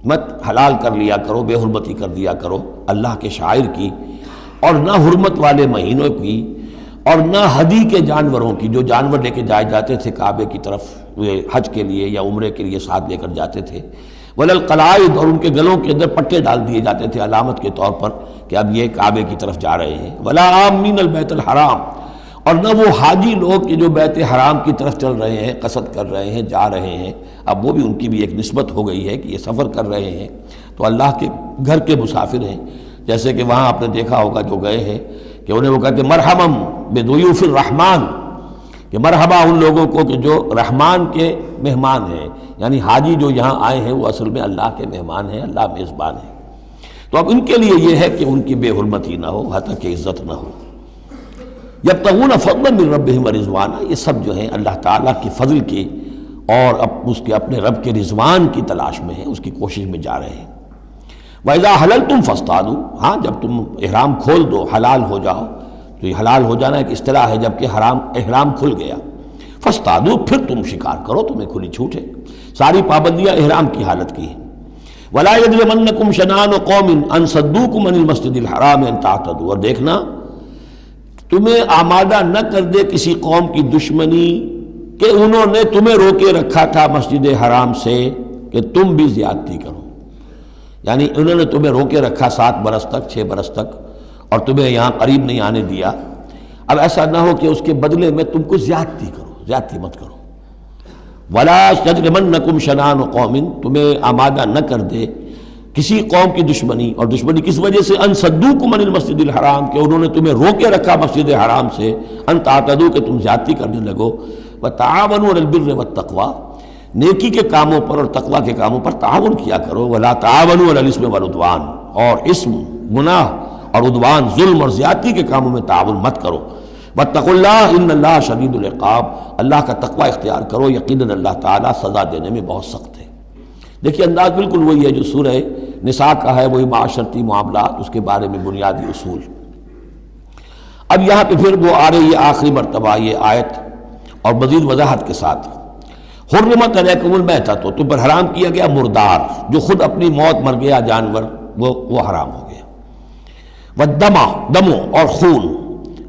مت حلال کر لیا کرو، بے حرمتی کر دیا کرو اللہ کے شعائر کی، اور نہ حرمت والے مہینوں کی، اور نہ ہدی کے جانوروں کی، جو جانور لے کے جائے جاتے تھے کعبے کی طرف حج کے لیے یا عمرے کے لیے ساتھ لے کر جاتے تھے، ولا القلائد، اور ان کے گلوں کے اندر پٹے ڈال دیے جاتے تھے علامت کے طور پر کہ اب یہ کعبے کی طرف جا رہے ہیں، ولا عامین البیت الحرام، اور نہ وہ حاجی لوگ کہ جو بیت حرام کی طرف چل رہے ہیں، قصد کر رہے ہیں، جا رہے ہیں، اب وہ بھی ان کی بھی ایک نسبت ہو گئی ہے کہ یہ سفر کر رہے ہیں تو اللہ کے گھر کے مسافر ہیں۔ جیسے کہ وہاں آپ نے دیکھا ہوگا جو گئے ہیں کہ انہیں وہ کہتے ہیں مرحبا بضیوف الرحمن، کہ مرحبا ان لوگوں کو کہ جو رحمان کے مہمان ہیں، یعنی حاجی جو یہاں آئے ہیں وہ اصل میں اللہ کے مہمان ہیں، اللہ میزبان ہے۔ تو اب ان کے لیے یہ ہے کہ ان کی بے حرمتی نہ ہو، حتیٰ کہ عزت نہ ہو۔ یبتغون فضلا من ربہم ورضوانا، یہ سب جو ہیں اللہ تعالیٰ کی فضل کی اور اس کے اپنے رب کے رضوان کی تلاش میں ہیں، اس کی کوشش میں جا رہے ہیں۔ وَإِذَا حَلَلْتُمْ فَاصْطَادُوا، ہاں جب تم احرام کھول دو، حلال ہو جاؤ، تو یہ حلال ہو جانا ایک اصطلاح ہے، جبکہ احرام کھل گیا، فاصطادوا، پھر تم شکار کرو، تمہیں کھلی چھوٹ ہے، ساری پابندیاں احرام کی حالت کی ہیں۔ وَلَا يَجْرِمَنَّكُمْ شَنَآنُ قَوْمٍ أَن صَدُّوكُمْ عَنِ الْمَسْجِدِ الْحَرَامِ أَن تَعْتَدُوا، اور دیکھنا تمہیں آمادہ نہ کر دے کسی قوم کی دشمنی کہ انہوں نے تمہیں روکے رکھا تھا مسجد حرام سے کہ تم بھی زیادتی کرو، یعنی انہوں نے تمہیں روکے رکھا 7 برس تک، 6 برس تک، اور تمہیں یہاں قریب نہیں آنے دیا۔ اب ایسا نہ ہو کہ اس کے بدلے میں تم کو زیادتی کرو، زیادتی مت کرو۔ وَلَا يَجْرِمَنَّكُمْ شَنَآنُ قَوْمٍ، تمہیں آمادہ نہ کر دے کسی قوم کی دشمنی، اور دشمنی کس وجہ سے، ان صدوکم عن المسجد الحرام، کہ انہوں نے تمہیں روکے رکھا مسجد حرام سے، ان تعتدوا، کہ تم زیادتی کرنے لگو۔ وَتَعَاوَنُوا عَلَى الْبِرِّ وَالتَّقْوَىٰ، نیکی کے کاموں پر اور تقویٰ کے کاموں پر تعاون کیا کرو۔ وَلَا تَعَاوَنُوا عَلَى الْإِثْمِ وَالْعُدْوَانِ، اور اسم، گناہ اور عدوان، ظلم اور زیادتی کے کاموں میں تعاون مت کرو۔ وَاتَّقُوا اللَّهَ إِنَّ اللَّهَ شَدِيدُ الْعِقَابِ، اللہ کا تقویٰ اختیار کرو، یقیناً اللہ تعالیٰ سزا دینے میں بہت سخت ہے۔ دیکھیے انداز بالکل وہی ہے جو سورہ نساء کا ہے، وہی معاشرتی معاملات، اس کے بارے میں بنیادی اصول۔ اب یہاں پہ پھر وہ آ رہی ہے آخری مرتبہ یہ آیت، اور مزید وضاحت کے ساتھ، حرمت علیکم المیتۃ، تم پر حرام کیا گیا مردار، جو خود اپنی موت مر گیا جانور، وہ حرام ہو گیا، والدم، دم اور خون،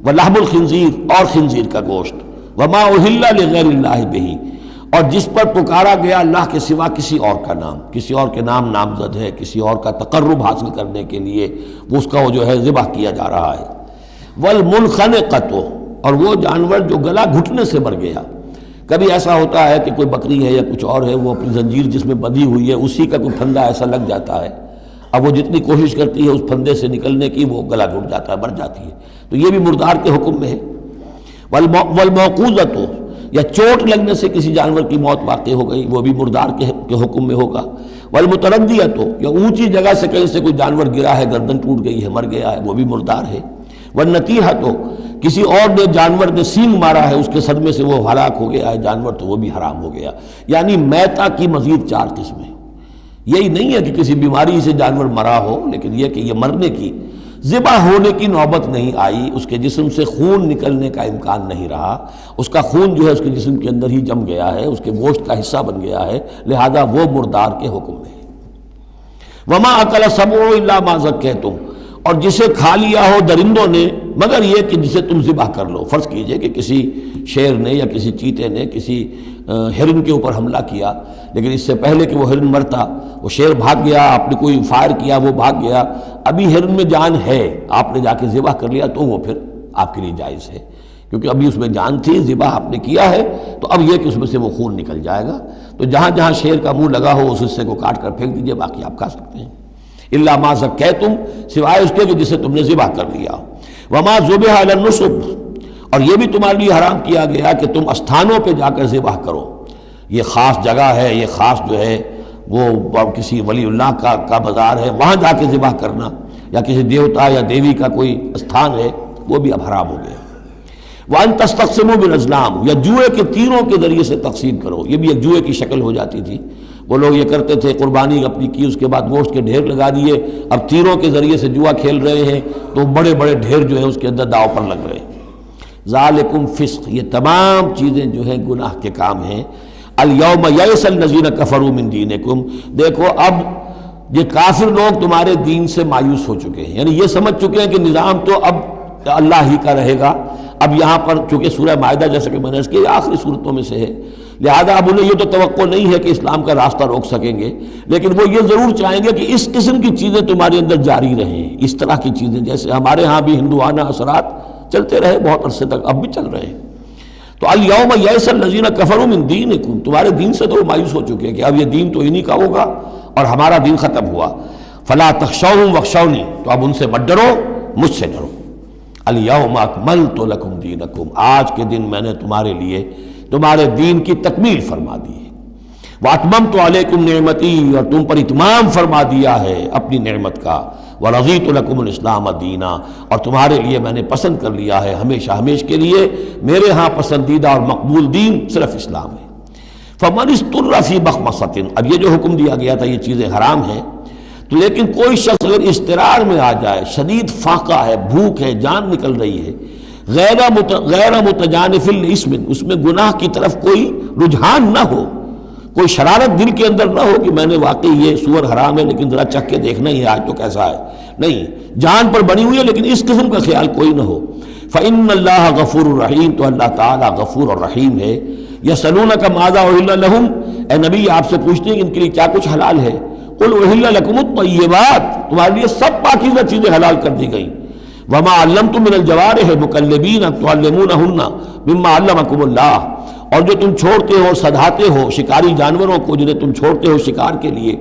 ولحم الخنزیر اور خنزیر کا گوشت، وما اہل لغیر اللہ بہ، اور جس پر پکارا گیا اللہ کے سوا کسی اور کا نام، کسی اور کے نام نامزد ہے، کسی اور کا تقرب حاصل کرنے کے لیے اس کا وہ جو ہے ذبح کیا جا رہا ہے، والمنخنقۃ، اور وہ جانور جو گلا گھٹنے سے مر گیا۔ کبھی ایسا ہوتا ہے کہ کوئی بکری ہے یا کچھ اور ہے، وہ اپنی زنجیر جس میں بندھی ہوئی ہے اسی کا کوئی پھندا ایسا لگ جاتا ہے، اب وہ جتنی کوشش کرتی ہے اس پھندے سے نکلنے کی وہ گلا گھٹ جاتا ہے، مر جاتی ہے، تو یہ بھی مردار کے حکم میں ہے۔ والموقوذۃ، یا چوٹ لگنے سے کسی جانور کی موت واقع ہو گئی، وہ بھی مردار کے حکم میں ہوگا۔ والمتردیۃ، یا اونچی جگہ سے کہیں سے کوئی جانور گرا ہے، گردن ٹوٹ گئی ہے، مر گیا ہے، وہ بھی مردار ہے۔ والنتیحۃ، کسی اور نے جانور نے سینگ مارا ہے، اس کے صدمے سے وہ ہلاک ہو گیا ہے جانور، تو وہ بھی حرام ہو گیا۔ یعنی میتہ کی مزید 4 قسمیں، یہی نہیں ہے کہ کسی بیماری سے جانور مرا ہو، لیکن یہ کہ یہ مرنے کی، ذبح ہونے کی نوبت نہیں آئی، اس کے جسم سے خون نکلنے کا امکان نہیں رہا، اس کا خون جو ہے اس کے جسم کے اندر ہی جم گیا ہے، اس کے گوشت کا حصہ بن گیا ہے، لہذا وہ مردار کے حکم میں ہے۔ وما اکل السبع الا ما ذکیتم، اور جسے کھا لیا ہو درندوں نے مگر یہ کہ جسے تم ذبح کر لو۔ فرض کیجئے کہ کسی شیر نے یا کسی چیتے نے کسی ہرن کے اوپر حملہ کیا، لیکن اس سے پہلے کہ وہ ہرن مرتا وہ شیر بھاگ گیا، آپ نے کوئی فائر کیا وہ بھاگ گیا، ابھی ہرن میں جان ہے، آپ نے جا کے ذبح کر لیا، تو وہ پھر آپ کے لیے جائز ہے، کیونکہ ابھی اس میں جان تھی، ذبح آپ نے کیا ہے، تو اب یہ کہ اس میں سے وہ خون نکل جائے گا، تو جہاں جہاں شیر کا منہ لگا ہو اس حصے کو کاٹ کر پھینک دیجئے، باقی آپ کھا سکتے ہیں۔ الا ما ذکیتم، سوائے اس کے کہ جسے تم نے ذبح کر لیا۔ وما ذبح علی النصب، اور یہ بھی تمہارے لیے حرام کیا گیا کہ تم استھانوں پہ جا کر ذبح کرو، یہ خاص جگہ ہے، یہ خاص جو ہے وہ کسی ولی اللہ کا بازار ہے، وہاں جا کے ذبح کرنا، یا کسی دیوتا یا دیوی کا کوئی استھان ہے، وہ بھی اب حرام ہو گیا۔ وَأَن تَسْتَقْسِمُوا بِالْأَزْلَامِ، یا جوئے کے تیروں کے ذریعے سے تقسیم کرو، یہ بھی ایک جوئے کی شکل ہو جاتی تھی، وہ لوگ یہ کرتے تھے، قربانی اپنی کی، اس کے بعد گوشت کے ڈھیر لگا دیے، اب تیروں کے ذریعے سے جوا کھیل رہے ہیں، تو بڑے بڑے ڈھیر جو ہے اس کے اندر داؤ پر لگ رہے ہیں۔ ذالکم فسق، یہ تمام چیزیں جو ہیں گناہ کے کام ہیں۔ الیوم یئس الذین کفروا من دینکم، دیکھو اب یہ کافر لوگ تمہارے دین سے مایوس ہو چکے ہیں، یعنی یہ سمجھ چکے ہیں کہ نظام تو اب اللہ ہی کا رہے گا۔ اب یہاں پر چونکہ سورہ مائدہ جیسا کہ میں نے اس کی آخری صورتوں میں سے ہے، لہذا اب انہیں یہ تو توقع نہیں ہے کہ اسلام کا راستہ روک سکیں گے، لیکن وہ یہ ضرور چاہیں گے کہ اس قسم کی چیزیں تمہارے اندر جاری رہیں، اس طرح کی چیزیں جیسے ہمارے ہاں بھی ہندوانہ اثرات چلتے رہے بہت عرصے تک، اب بھی چل رہے ہیں۔ تو الیوم یئس الذین کفروا من دینکم، تمہارے دین سے تو وہ مایوس ہو چکے ہیں کہ اب یہ دین تو انہی کا ہوگا اور ہمارا دین ختم ہوا۔ فلا تخشوہم واخشونی، تو اب ان سے مت ڈرو، مجھ سے ڈرو۔ الیوم اکملت لکم دینکم، آج کے دن میں نے تمہارے لیے تمہارے دین کی تکمیل فرما دی ہے۔ واتممت علیکم نعمتی، اور تم پر اتمام فرما دیا ہے اپنی نعمت کا۔ ورضیت لکم الاسلام دینا، اور تمہارے لیے میں نے پسند کر لیا ہے ہمیشہ ہمیش کے لیے میرے ہاں پسندیدہ اور مقبول دین صرف اسلام ہے۔ فمن اضطر فی مخمصۃ، اب یہ جو حکم دیا گیا تھا یہ چیزیں حرام ہیں، تو لیکن کوئی شخص اگر اضطرار میں آ جائے، شدید فاقہ ہے، بھوک ہے، جان نکل رہی ہے، غیر متجانف لاسم، اس میں گناہ کی طرف کوئی رجحان نہ ہو، کوئی شرارت دل کے اندر نہ ہو کہ میں نے واقعی یہ سور حرام ہے لیکن ذرا چکھ کے دیکھنا ہی ہے آج تو کیسا ہے، نہیں، جان پر بنی ہوئی ہے لیکن اس قسم کا خیال کوئی نہ ہو۔ فإن اللہ غفور الرحیم، تو اللہ تعالیٰ غفور اور رحیم ہے۔ یسألونک ماذا أحل لهم، اے نبی آپ سے پوچھتے ہیں کہ ان کے لیے کیا کچھ حلال ہے۔ قل أحل لكم الطیبات، تمہارے لیے سب پاکیزہ چیزیں حلال کر دی گئیں۔ وما علمتم من الجوارح مکلبین تعلمونہن مما علمکم اللہ، اور جو تم چھوڑتے ہو اور سدھاتے ہو شکاری جانوروں کو، جنہیں تم چھوڑتے ہو شکار کے لیے،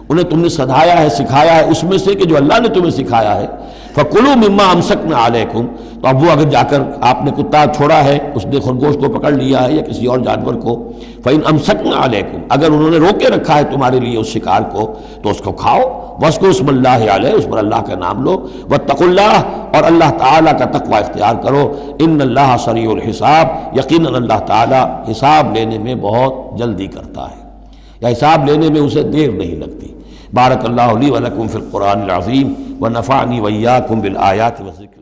انہیں تم نے سدھایا ہے، سکھایا ہے اس میں سے کہ جو اللہ نے تمہیں سکھایا ہے۔ فَكُلُوا مِمَّا أَمْسَكْنَا عَلَيْكُمْ، تو اب وہ اگر جا کر آپ نے کتا چھوڑا ہے، اس نے خرگوش کو پکڑ لیا ہے یا کسی اور جانور کو، فَإِنْ أَمْسَكْنَا عَلَيْكُمْ، اگر انہوں نے روکے رکھا ہے تمہارے لیے اس شکار کو تو اس کو کھاؤ۔ وَاذْكُرُوا اسْمَ اللَّهِ عَلَيْهِ، اس پر اللہ کا نام لو۔ وَاتَّقُوا اللَّهَ، اور اللہ تعالیٰ کا تقوی اختیار کرو۔ إِنَّ اللَّهَ سَرِيعُ الْحِسَابِ، یقیناً اللہ تعالیٰ حساب لینے میں بہت جلدی کرتا ہے، یا حساب لینے میں اسے دیر نہیں لگتی۔ بارک اللہ لی و لکم فی القرآن العظیم ونفعنی وإیاکم بالآیات والذکر۔